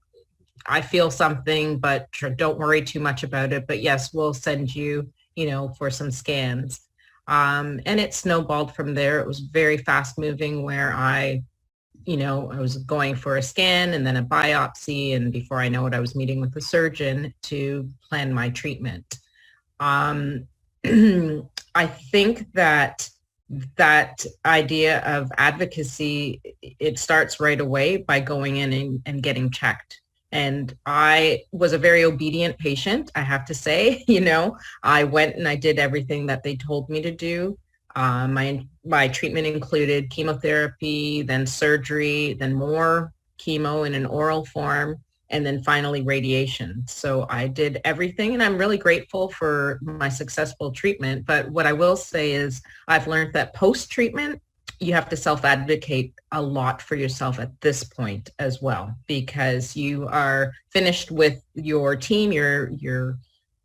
I feel something, but don't worry too much about it. But yes, we'll send you, you know, for some scans. And it snowballed from there. It was very fast moving, where I was going for a scan and then a biopsy. And before I know it, I was meeting with the surgeon to plan my treatment. I think that idea of advocacy, it starts right away by going in and getting checked. And I was a very obedient patient, I have to say. I went and I did everything that they told me to do. My treatment included chemotherapy, then surgery, then more chemo in an oral form, and then finally radiation. So I did everything, and I'm really grateful for my successful treatment. But what I will say is I've learned that post-treatment, you have to self-advocate a lot for yourself at this point as well, because you are finished with your team, your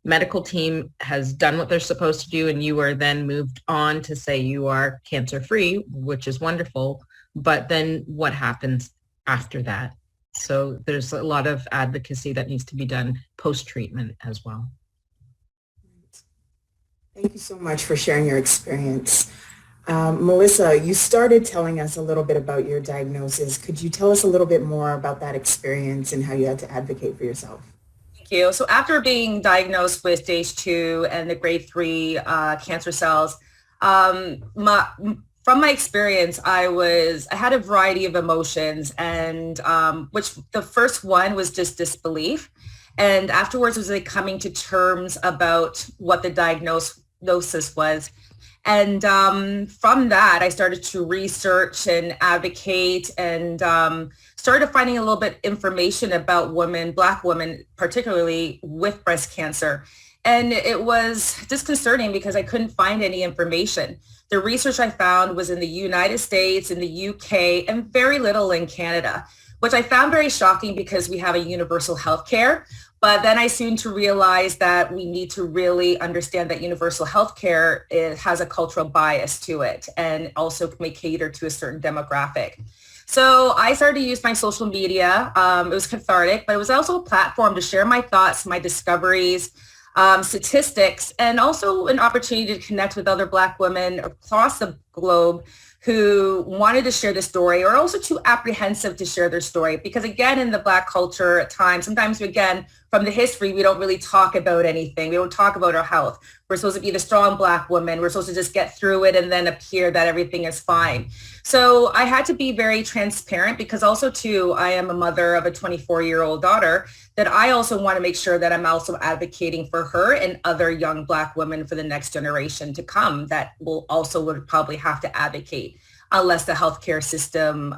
medical team has done what they're supposed to do, and you are then moved on to say you are cancer-free, which is wonderful. But then what happens after that? So there's a lot of advocacy that needs to be done post-treatment as well. Thank you so much for sharing your experience. Melissa, you started telling us a little bit about your diagnosis. Could you tell us a little bit more about that experience and how you had to advocate for yourself? Thank you. So after being diagnosed with stage 2 and the grade 3 cancer cells, from my experience, I had a variety of emotions, and which the first one was just disbelief. And afterwards was like coming to terms about what the diagnosis was. And from that, I started to research and advocate, and started finding a little bit information about women, Black women, particularly with breast cancer. And it was disconcerting because I couldn't find any information. The research I found was in the United States, in the UK, and very little in Canada, which I found very shocking because we have a universal health care. But then I soon to realize that we need to really understand that universal health care has a cultural bias to it, and also may cater to a certain demographic. So I started to use my social media. It was cathartic, but it was also a platform to share my thoughts, my discoveries, statistics, and also an opportunity to connect with other Black women across the globe who wanted to share the story, or also too apprehensive to share their story. Because again, in the Black culture at times, sometimes again, from the history, we don't really talk about anything. We don't talk about our health. We're supposed to be the strong Black woman. We're supposed to just get through it and then appear that everything is fine. So I had to be very transparent, because also too, I am a mother of a 24-year-old daughter, that I also want to make sure that I'm also advocating for her and other young Black women for the next generation to come that would probably have to advocate unless the healthcare system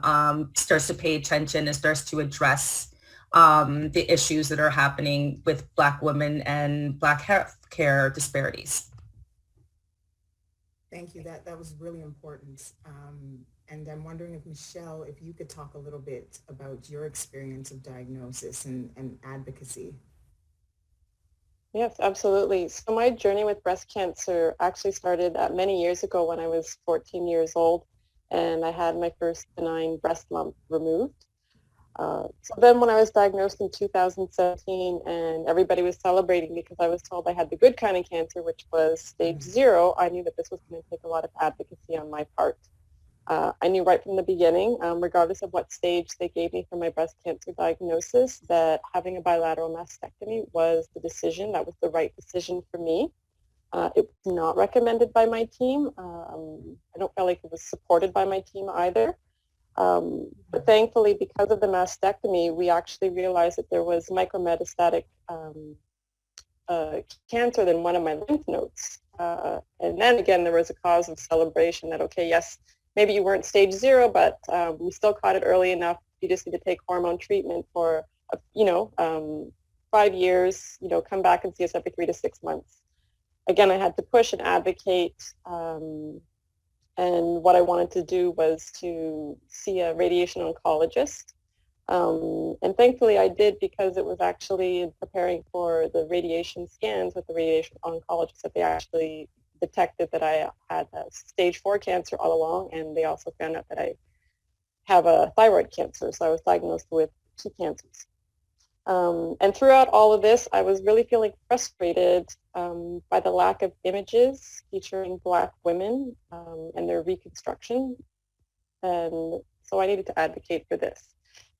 starts to pay attention and starts to address the issues that are happening with Black women and Black healthcare disparities. Thank you. That was really important. And I'm wondering if Michelle, if you could talk a little bit about your experience of diagnosis and advocacy. Yes, absolutely. So my journey with breast cancer actually started many years ago when I was 14 years old, and I had my first benign breast lump removed. So then when I was diagnosed in 2017 and everybody was celebrating because I was told I had the good kind of cancer, which was stage 0, I knew that this was going to take a lot of advocacy on my part. I knew right from the beginning, regardless of what stage they gave me for my breast cancer diagnosis, that having a bilateral mastectomy was the decision. That was the right decision for me. It was not recommended by my team. I don't feel like it was supported by my team either. But thankfully, because of the mastectomy, we actually realized that there was micrometastatic cancer in one of my lymph nodes. And then again, there was a cause of celebration that, okay, yes, maybe you weren't stage 0, but we still caught it early enough. You just need to take hormone treatment for, 5 years, come back and see us every 3 to 6 months. Again, I had to push and advocate. And what I wanted to do was to see a radiation oncologist. And thankfully I did, because it was actually in preparing for the radiation scans with the radiation oncologist that they actually detected that I had stage 4 cancer all along, and they also found out that I have a thyroid cancer. So I was diagnosed with 2 cancers. And throughout all of this, I was really feeling frustrated by the lack of images featuring Black women and their reconstruction. And so I needed to advocate for this.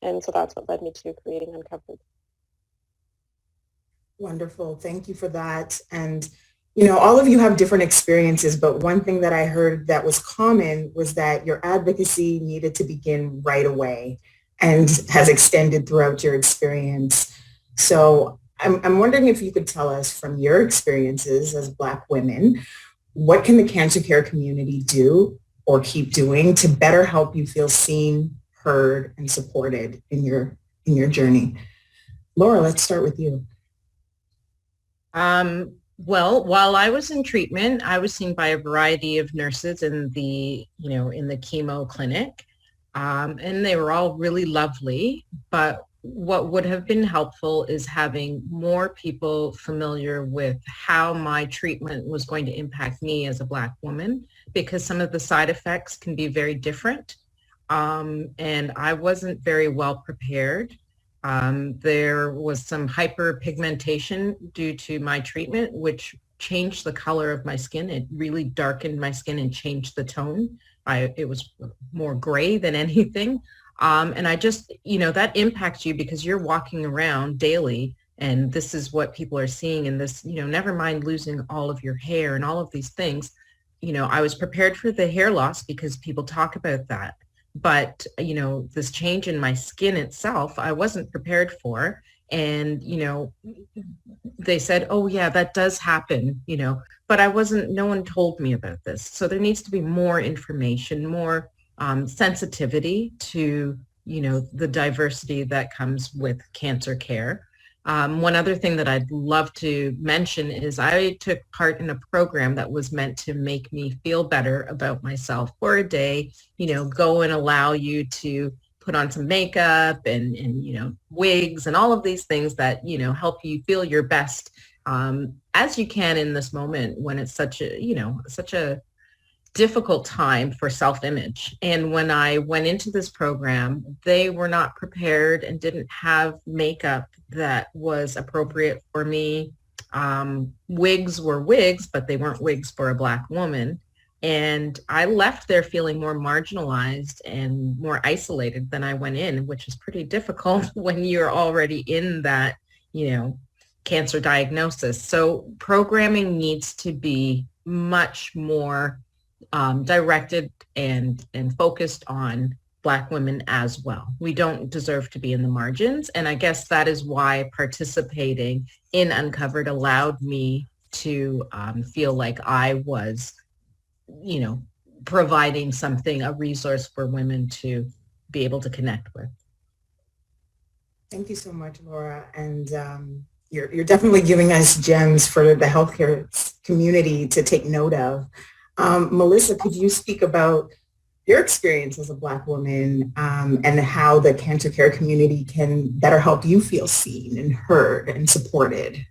And so that's what led me to creating Uncovered. Wonderful. Thank you for that. And, all of you have different experiences, but one thing that I heard that was common was that your advocacy needed to begin right away and has extended throughout your experience. So I'm wondering if you could tell us from your experiences as Black women, what can the cancer care community do or keep doing to better help you feel seen, heard, and supported in your journey? Laura, let's start with you. Well, while I was in treatment, I was seen by a variety of nurses in the chemo clinic. And they were all really lovely, but what would have been helpful is having more people familiar with how my treatment was going to impact me as a Black woman, because some of the side effects can be very different. And I wasn't very well prepared. There was some hyperpigmentation due to my treatment, which changed the color of my skin. It really darkened my skin and changed the tone. It was more gray than anything. And I just, that impacts you because you're walking around daily and this is what people are seeing in this, never mind losing all of your hair and all of these things. I was prepared for the hair loss because people talk about that. But, this change in my skin itself, I wasn't prepared for. And, they said, oh yeah, that does happen, but no one told me about this. So there needs to be more information, more sensitivity to, the diversity that comes with cancer care. One other thing that I'd love to mention is I took part in a program that was meant to make me feel better about myself for a day, go and allow you to put on some makeup and wigs and all of these things that, help you feel your best as you can in this moment when it's such a difficult time for self-image. And when I went into this program, they were not prepared and didn't have makeup that was appropriate for me. Wigs were wigs, but they weren't wigs for a Black woman. And I left there feeling more marginalized and more isolated than I went in, which is pretty difficult when you're already in that, cancer diagnosis. So programming needs to be much more directed and focused on Black women as well. We don't deserve to be in the margins. And I guess that is why participating in Uncovered allowed me to feel like I was, providing something, a resource for women to be able to connect with. Thank you so much, Laura. And you're definitely giving us gems for the healthcare community to take note of. Melissa, could you speak about your experience as a Black woman and how the cancer care community can better help you feel seen and heard and supported?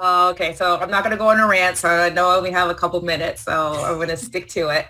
Okay, so I'm not going to go on a rant, so I know I only have a couple minutes, so I'm going to stick to it.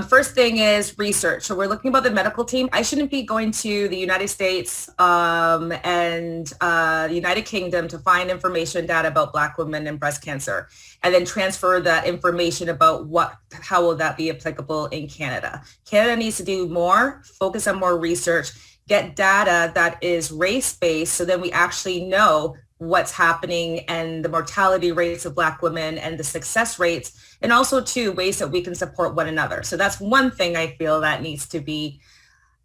First thing is research. So we're looking about the medical team. I shouldn't be going to the United States and the United Kingdom to find information data about Black women and breast cancer, and then transfer that information about how will that be applicable in Canada. Canada needs to do more, focus on more research, get data that is race-based, so then we actually know what's happening and the mortality rates of Black women and the success rates, and also too ways that we can support one another. So that's one thing I feel that needs to be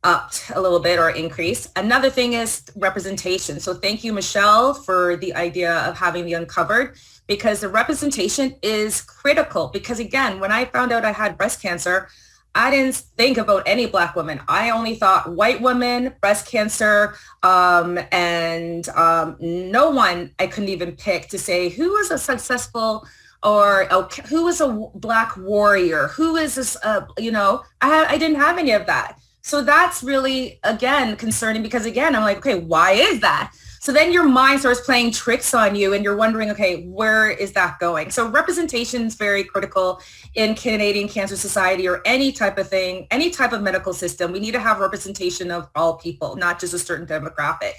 upped a little bit or increased. Another thing is representation. So thank you, Michelle, for the idea of having the Uncovered, because the representation is critical. Because again, when I found out I had breast cancer, I didn't think about any Black women. I only thought white women, breast cancer, and no one I couldn't even pick to say who was a successful or who was a Black warrior, who is this, I didn't have any of that. So that's really, again, concerning because again, I'm like, okay, why is that? So then your mind starts playing tricks on you and you're wondering, okay, where is that going? So representation is very critical in Canadian Cancer Society or any type of thing, any type of medical system. We need to have representation of all people, not just a certain demographic.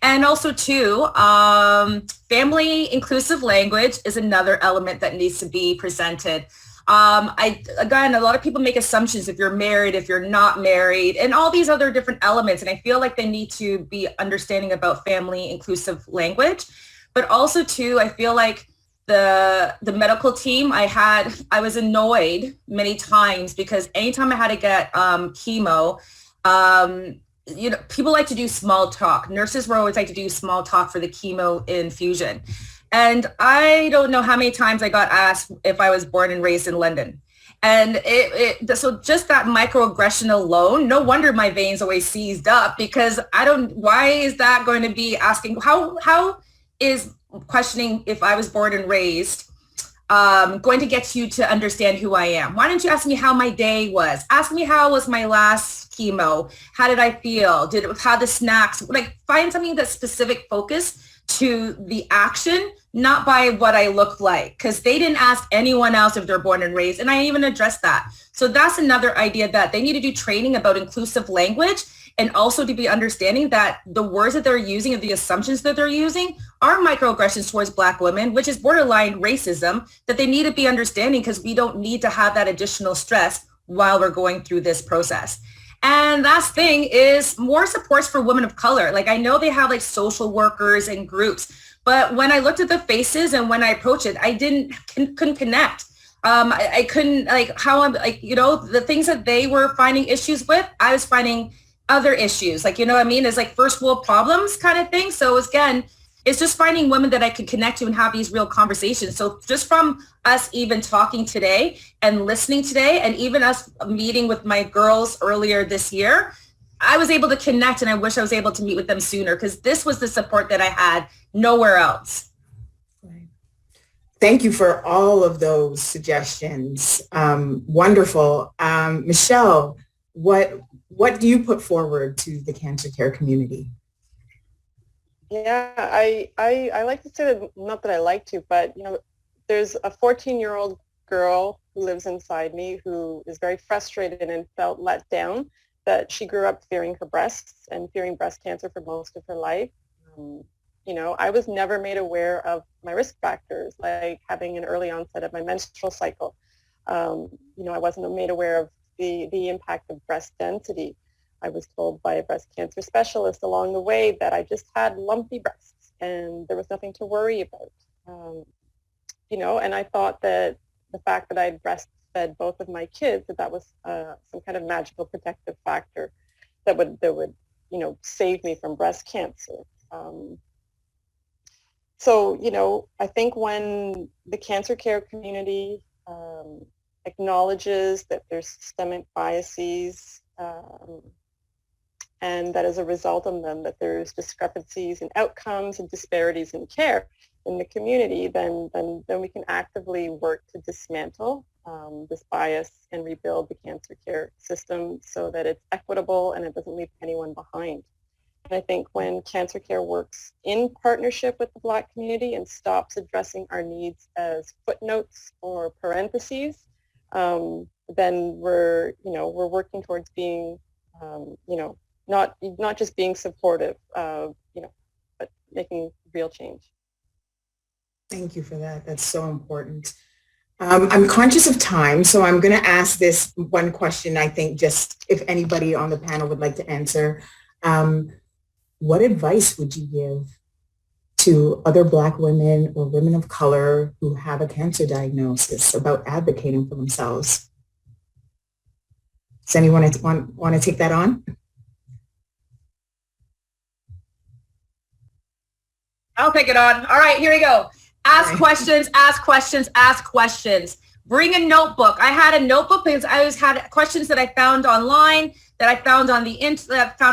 And also too, family inclusive language is another element that needs to be presented. Again, a lot of people make assumptions if you're married, if you're not married, and all these other different elements. And I feel like they need to be understanding about family inclusive language. But also too, I feel like the medical team, I was annoyed many times because anytime I had to get chemo, people like to do small talk. Nurses were always like to do small talk for the chemo infusion. And I don't know how many times I got asked if I was born and raised in London. And so just that microaggression alone, no wonder my veins always seized up because why is that going to be asking, how is questioning if I was born and raised going to get you to understand who I am? Why don't you ask me how my day was? Ask me how was my last chemo? How did I feel? How the snacks, find something that's specific focus to the action, not by what I look like, because they didn't ask anyone else if they're born and raised, and I even addressed that. So that's another idea that they need to do training about inclusive language and also to be understanding that the words that they're using and the assumptions that they're using are microaggressions towards Black women, which is borderline racism that they need to be understanding because we don't need to have that additional stress while we're going through this process. And last thing is more supports for women of color. I know they have social workers and groups, but when I looked at the faces and when I approached it, I couldn't connect. I couldn't the things that they were finding issues with, I was finding other issues. It's first world problems kind of thing. So again, it's just finding women that I could connect to and have these real conversations. So just from us even talking today and listening today, and even us meeting with my girls earlier this year, I was able to connect, and I wish I was able to meet with them sooner because this was the support that I had nowhere else. Thank you for all of those suggestions. Wonderful. Michelle, what do you put forward to the cancer care community? Yeah, I like to say that, not that I like to, but there's a 14-year-old girl who lives inside me who is very frustrated and felt let down that she grew up fearing her breasts and fearing breast cancer for most of her life. I was never made aware of my risk factors, like having an early onset of my menstrual cycle. I wasn't made aware of the impact of breast density. I was told by a breast cancer specialist along the way that I just had lumpy breasts and there was nothing to worry about. And I thought that the fact that I'd breastfed both of my kids, that was some kind of magical protective factor that would save me from breast cancer. I think when the cancer care community acknowledges that there's systemic biases and that as a result of them that there's discrepancies in outcomes and disparities in care in the community, then we can actively work to dismantle this bias and rebuild the cancer care system so that it's equitable and it doesn't leave anyone behind. I think when cancer care works in partnership with the Black community and stops addressing our needs as footnotes or parentheses, then we're working towards being, not just being supportive, but making real change. Thank you for that. That's so important. I'm conscious of time, so I'm going to ask this one question, I think, just if anybody on the panel would like to answer. What advice would you give to other Black women or women of color who have a cancer diagnosis about advocating for themselves? Does anyone want to take that on? I'll take it on. All right, here we go. Ask questions, ask questions, ask questions. Bring a notebook. I had a notebook because I always had questions that I found online, that I found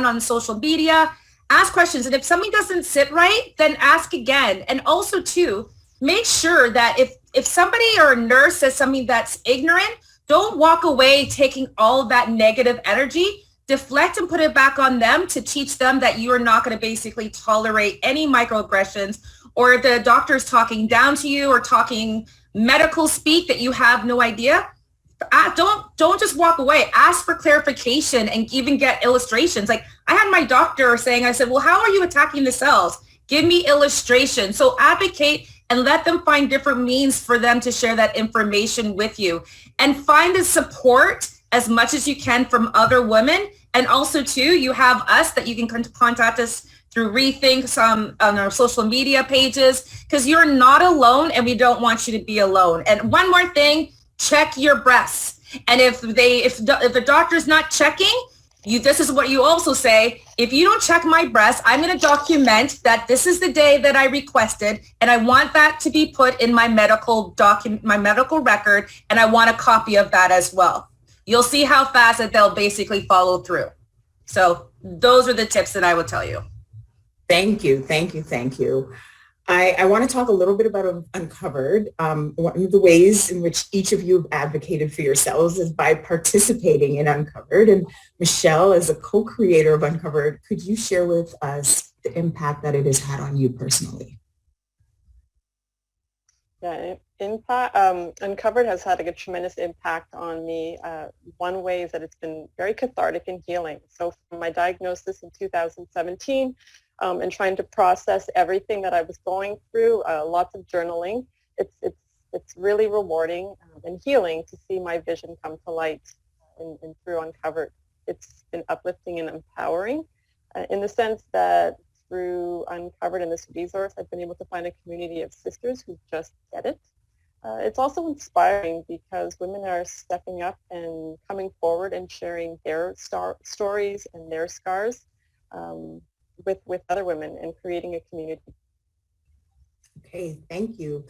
on social media. Ask questions. And if something doesn't sit right, then ask again. And also too, make sure that if somebody or a nurse says something that's ignorant, don't walk away taking all of that negative energy. Deflect and put it back on them to teach them that you are not going to basically tolerate any microaggressions, or if the doctor is talking down to you or talking medical speak that you have no idea. Don't just walk away. Ask for clarification and even get illustrations. Like I had my doctor saying, I said, well, how are you attacking the cells? Give me illustrations. So advocate and let them find different means for them to share that information with you, and find the support as much as you can from other women. And also too, you have us that you can contact us through Rethink on our social media pages, because you're not alone and we don't want you to be alone. And one more thing, check your breasts. And if the doctor's not checking, this is what you also say: if you don't check my breasts, I'm going to document that this is the day that I requested, and I want that to be put in my medical record, and I want a copy of that as well. You'll see how fast that they'll basically follow through. So those are the tips that I would tell you. Thank you, thank you, thank you. I want to talk a little bit about Uncovered. One of the ways in which each of you have advocated for yourselves is by participating in Uncovered. And Michelle, as a co-creator of Uncovered, could you share with us the impact that it has had on you personally? Yeah, Uncovered has had a tremendous impact on me. One way is that it's been very cathartic and healing. So from my diagnosis in 2017, and trying to process everything that I was going through, lots of journaling, it's really rewarding and healing to see my vision come to light and through Uncovered. It's been uplifting and empowering in the sense that through Uncovered and this resource, I've been able to find a community of sisters who just get it. It's also inspiring because women are stepping up and coming forward and sharing their stories and their scars with other women and creating a community. Okay, thank you.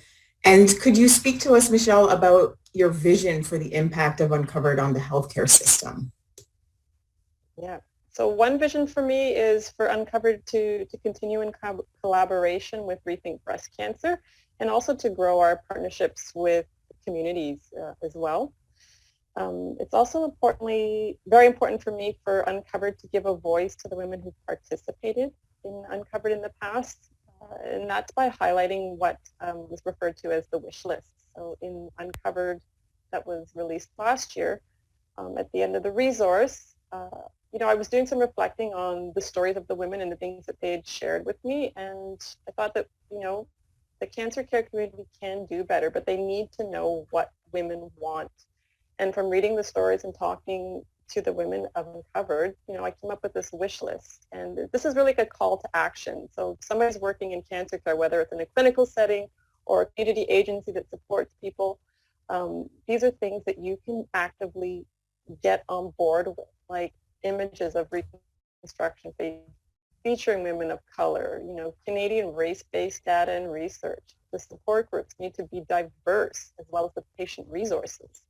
And could you speak to us, Michelle, about your vision for the impact of Uncovered on the healthcare system? Yeah. So one vision for me is for Uncovered to continue in collaboration with Rethink Breast Cancer, and also to grow our partnerships with communities as well. It's also very important for me for Uncovered to give a voice to the women who participated in Uncovered in the past, and that's by highlighting what was referred to as the wish list. So in Uncovered that was released last year, at the end of the resource, I was doing some reflecting on the stories of the women and the things that they had shared with me, and I thought that, the cancer care community can do better, but they need to know what women want. And from reading the stories and talking to the women of Uncovered, I came up with this wish list. And this is really like a call to action. So if somebody's working in cancer care, whether it's in a clinical setting or a community agency that supports people, these are things that you can actively get on board with, like images of reconstruction featuring women of color, Canadian race-based data and research. The support groups need to be diverse, as well as the patient resources.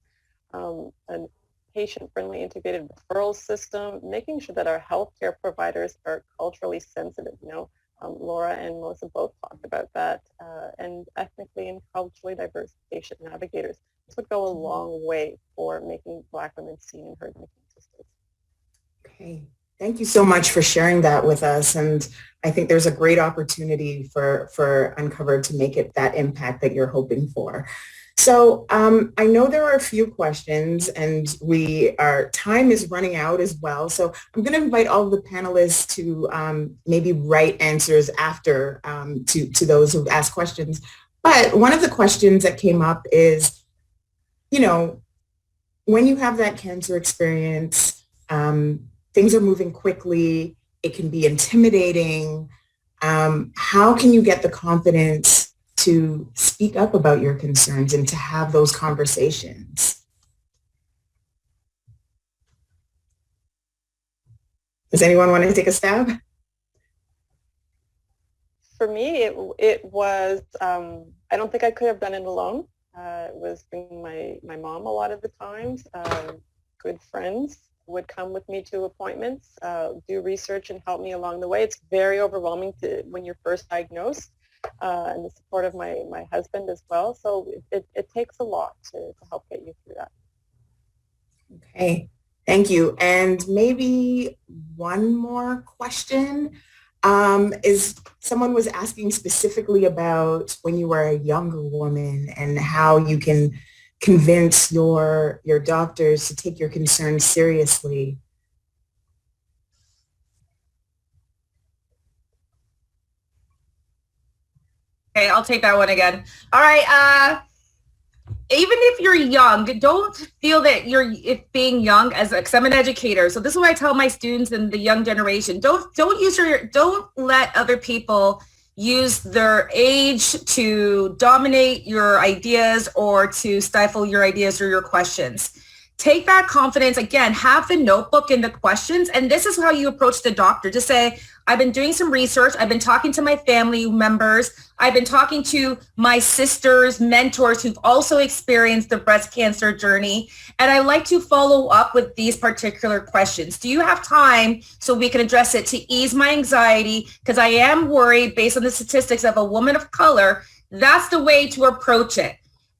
A patient-friendly integrated referral system, making sure that our healthcare providers are culturally sensitive. Laura and Melissa both talked about that, and ethnically and culturally diverse patient navigators. This would go a long way for making Black women seen and heard in the cancer space. Okay, Thank you so much for sharing that with us. And I think there's a great opportunity for Uncovered to make it that impact that you're hoping for. So I know there are a few questions and our time is running out as well. So I'm going to invite all of the panelists to maybe write answers after to those who've asked questions. But one of the questions that came up is, you know, when you have that cancer experience, things are moving quickly. It can be intimidating. How can you get the confidence to speak up about your concerns and to have those conversations? Does anyone want to take a stab? For me, it was, I don't think I could have done it alone. It was bringing my mom a lot of the times. Good friends would come with me to appointments, do research and help me along the way. It's very overwhelming when you're first diagnosed, and the support of my husband as well. So it takes a lot to help get you through that. Okay, thank you. And maybe one more question. Is someone was asking specifically about when you were a younger woman and how you can convince your doctors to take your concerns seriously. Okay, I'll take that one again. All right. Even if you're young, don't feel that if being young because I'm an educator. So this is what I tell my students and the young generation. Don't let other people use their age to dominate your ideas or to stifle your ideas or your questions. Take that confidence, again, have the notebook and the questions, and this is how you approach the doctor. Just say, I've been doing some research. I've been talking to my family members. I've been talking to my sisters, mentors who've also experienced the breast cancer journey. And I like to follow up with these particular questions. Do you have time so we can address it to ease my anxiety? Because I am worried based on the statistics of a woman of color. That's the way to approach it.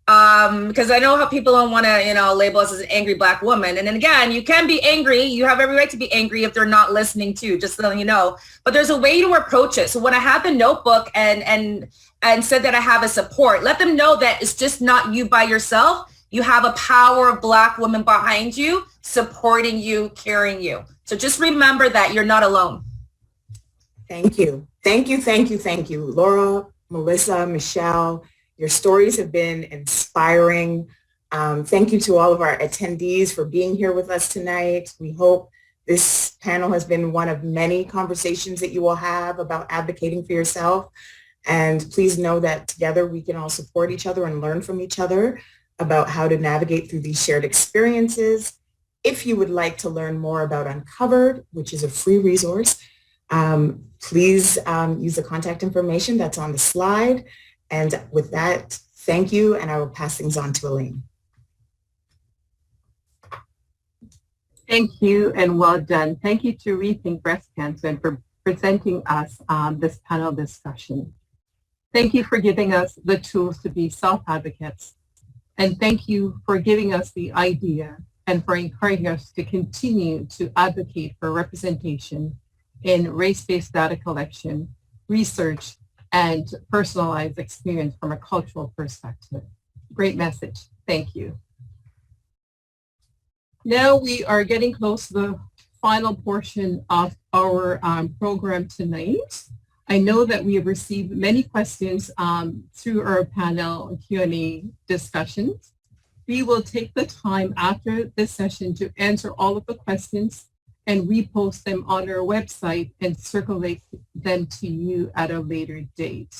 Because I know how people don't want to, label us as an angry Black woman. And then again, you can be angry. You have every right to be angry if they're not listening to, just so you know. But there's a way to approach it. So when I have the notebook and said that I have a support, let them know that it's just not you by yourself. You have a power of Black women behind you, supporting you, carrying you. So just remember that you're not alone. Thank you. Thank you, thank you, thank you. Laura, Melissa, Michelle, your stories have been inspiring. Thank you to all of our attendees for being here with us tonight. We hope this panel has been one of many conversations that you will have about advocating for yourself. And please know that together we can all support each other and learn from each other about how to navigate through these shared experiences. If you would like to learn more about Uncovered, which is a free resource, please use the contact information that's on the slide. And with that, thank you, and I will pass things on to Elaine. Thank you, and well done. Thank you to Rethink Breast Cancer and for presenting us this panel discussion. Thank you for giving us the tools to be self-advocates. And thank you for giving us the idea and for encouraging us to continue to advocate for representation in race-based data collection, research, and personalized experience from a cultural perspective. Great message. Thank you. Now we are getting close to the final portion of our program tonight. I know that we have received many questions through our panel Q&A discussions. We will take the time after this session to answer all of the questions and repost them on our website and circulate them to you at a later date.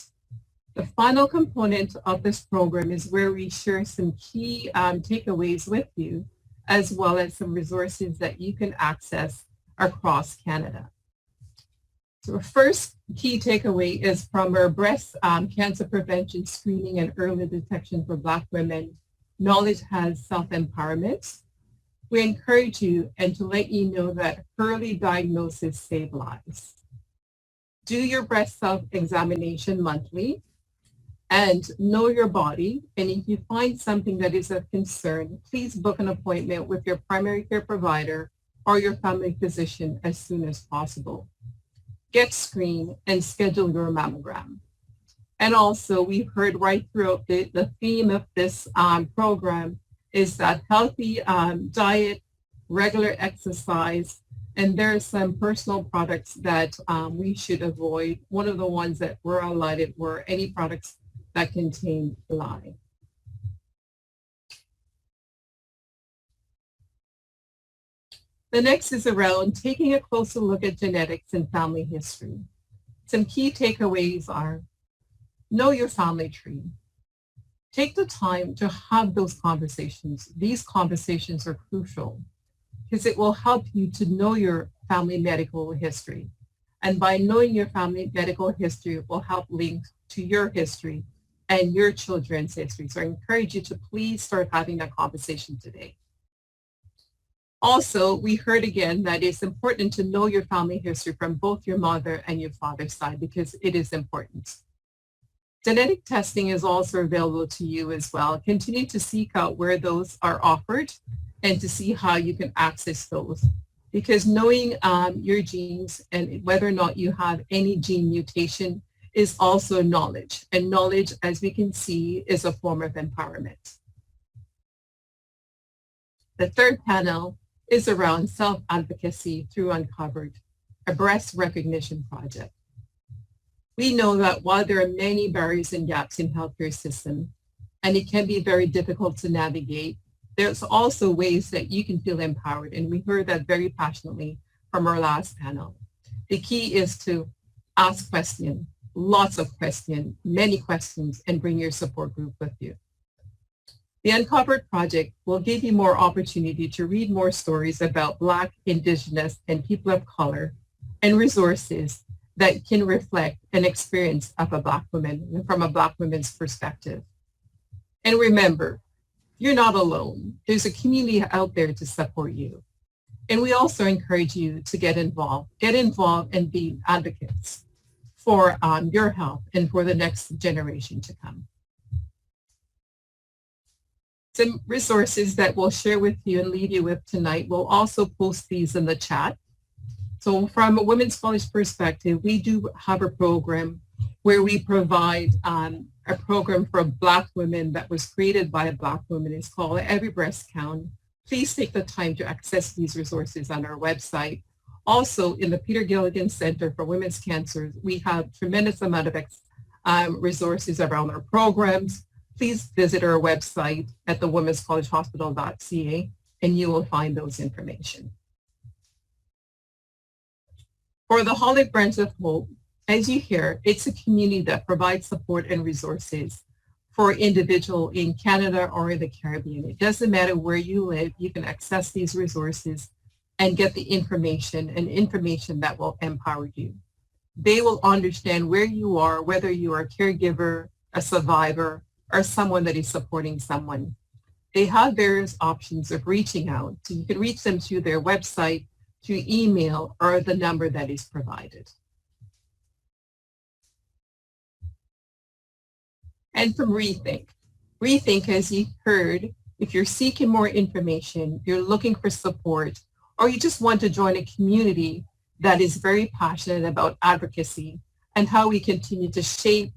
The final component of this program is where we share some key takeaways with you, as well as some resources that you can access across Canada. So our first key takeaway is from our breast cancer prevention screening and early detection for Black women, Knowledge Has Self-Empowerment. We encourage you and to let you know that early diagnosis saves lives. Do your breast self-examination monthly and know your body. And if you find something that is of concern, please book an appointment with your primary care provider or your family physician as soon as possible. Get screened and schedule your mammogram. And also, we've heard right throughout the theme of this program is that healthy diet, regular exercise, and there are some personal products that we should avoid. One of the ones that were highlighted were any products that contain lye. The next is around taking a closer look at genetics and family history. Some key takeaways are: know your family tree. Take the time to have those conversations. These conversations are crucial because it will help you to know your family medical history. And by knowing your family medical history, it will help link to your history and your children's history. So I encourage you to please start having that conversation today. Also, we heard again that it's important to know your family history from both your mother and your father's side because it is important. Genetic testing is also available to you as well. Continue to seek out where those are offered and to see how you can access those. Because knowing your genes and whether or not you have any gene mutation is also knowledge. And knowledge, as we can see, is a form of empowerment. The third panel is around self-advocacy through Uncovered, a breast recognition project. We know that while there are many barriers and gaps in healthcare system, and it can be very difficult to navigate, there's also ways that you can feel empowered. And we heard that very passionately from our last panel. The key is to ask questions, lots of questions, many questions, and bring your support group with you. The Uncovered Project will give you more opportunity to read more stories about Black, Indigenous, and people of color, and resources that can reflect an experience of a Black woman from a Black woman's perspective. And remember, you're not alone. There's a community out there to support you. And we also encourage you to get involved and be advocates for your health and for the next generation to come. Some resources that we'll share with you and leave you with tonight, we'll also post these in the chat. So from a Women's College perspective, we do have a program where we provide a program for Black women that was created by a Black woman. It's called Every Breast Count. Please take the time to access these resources on our website. Also, in the Peter Gilligan Center for Women's Cancer, we have tremendous amount of resources around our programs. Please visit our website at thewomen'scollegehospital.ca and you will find those information. For the Holly Branch of Hope, as you hear, it's a community that provides support and resources for individuals in Canada or in the Caribbean. It doesn't matter where you live, you can access these resources and get the information that will empower you. They will understand where you are, whether you are a caregiver, a survivor, or someone that is supporting someone. They have various options of reaching out. So you can reach them through their website, through email, or the number that is provided. And from Rethink. Rethink, as you heard, if you're seeking more information, you're looking for support, or you just want to join a community that is very passionate about advocacy and how we continue to shape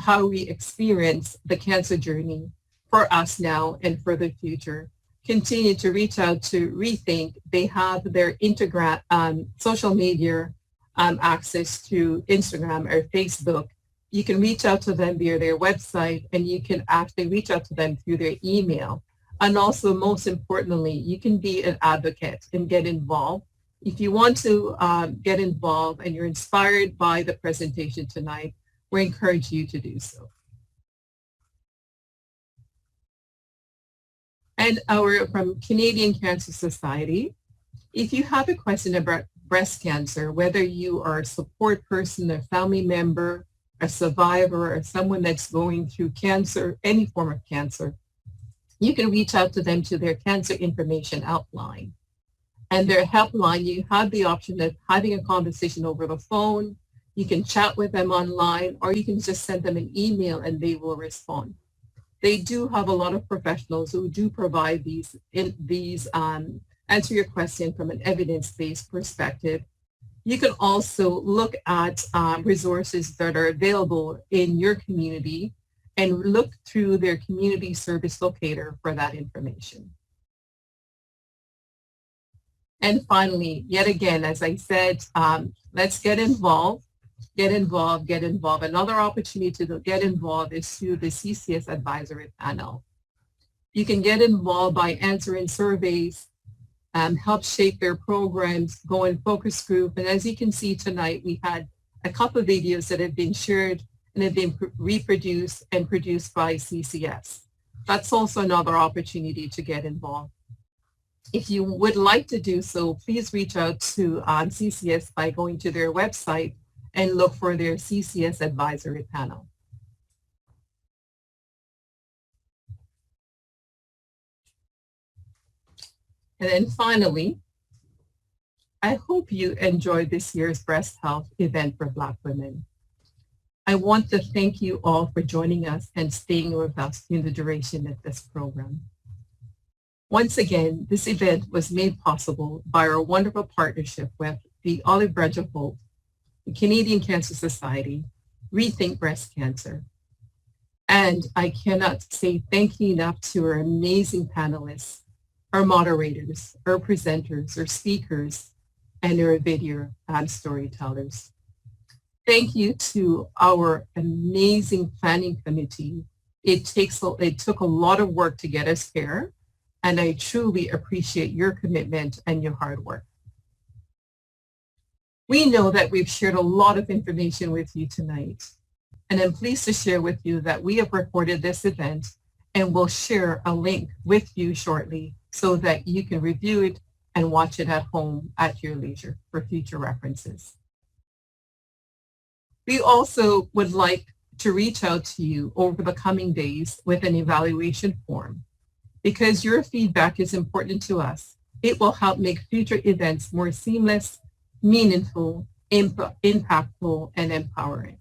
how we experience the cancer journey for us now and for the future. Continue to reach out to Rethink. They have their social media access to Instagram or Facebook. You can reach out to them via their website, and you can actually reach out to them through their email. And also, most importantly, you can be an advocate and get involved. If you want to get involved and you're inspired by the presentation tonight, we encourage you to do so. And from Canadian Cancer Society, if you have a question about breast cancer, whether you are a support person, a family member, a survivor, or someone that's going through cancer, any form of cancer, you can reach out to them to their cancer information outline. And their helpline, you have the option of having a conversation over the phone. You can chat with them online, or you can just send them an email and they will respond. They do have a lot of professionals who do provide these answer your question from an evidence-based perspective. You can also look at resources that are available in your community and look through their community service locator for that information. And finally, yet again, as I said, let's get involved, get involved, get involved. Another opportunity to get involved is through the CCS advisory panel. You can get involved by answering surveys, help shape their programs, go in focus group. And as you can see tonight, we had a couple of videos that have been shared and have been reproduced and produced by CCS. That's also another opportunity to get involved. If you would like to do so, please reach out to CCS by going to their website and look for their CCS advisory panel. And then finally, I hope you enjoyed this year's breast health event for Black women. I want to thank you all for joining us and staying with us in the duration of this program. Once again, this event was made possible by our wonderful partnership with the Olive Branch of Hope, the Canadian Cancer Society, Rethink Breast Cancer. And I cannot say thank you enough to our amazing panelists, our moderators, our presenters, our speakers, and our video storytellers. Thank you to our amazing planning committee. It took a lot of work to get us here, and I truly appreciate your commitment and your hard work. We know that we've shared a lot of information with you tonight, and I'm pleased to share with you that we have recorded this event and will share a link with you shortly so that you can review it and watch it at home at your leisure for future references. We also would like to reach out to you over the coming days with an evaluation form. Because your feedback is important to us, it will help make future events more seamless, meaningful, impactful, and empowering.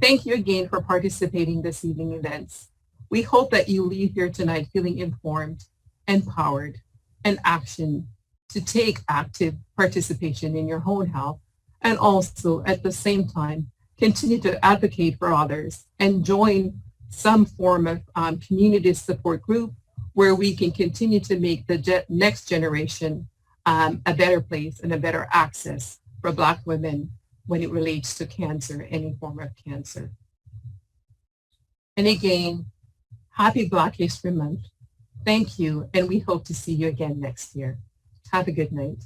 Thank you again for participating in this evening events. We hope that you leave here tonight feeling informed, empowered, and action to take active participation in your own health, and also at the same time, continue to advocate for others and join some form of community support group where we can continue to make the next generation a better place and a better access for Black women when it relates to cancer, any form of cancer. And again, happy Black History Month. Thank you, and we hope to see you again next year. Have a good night.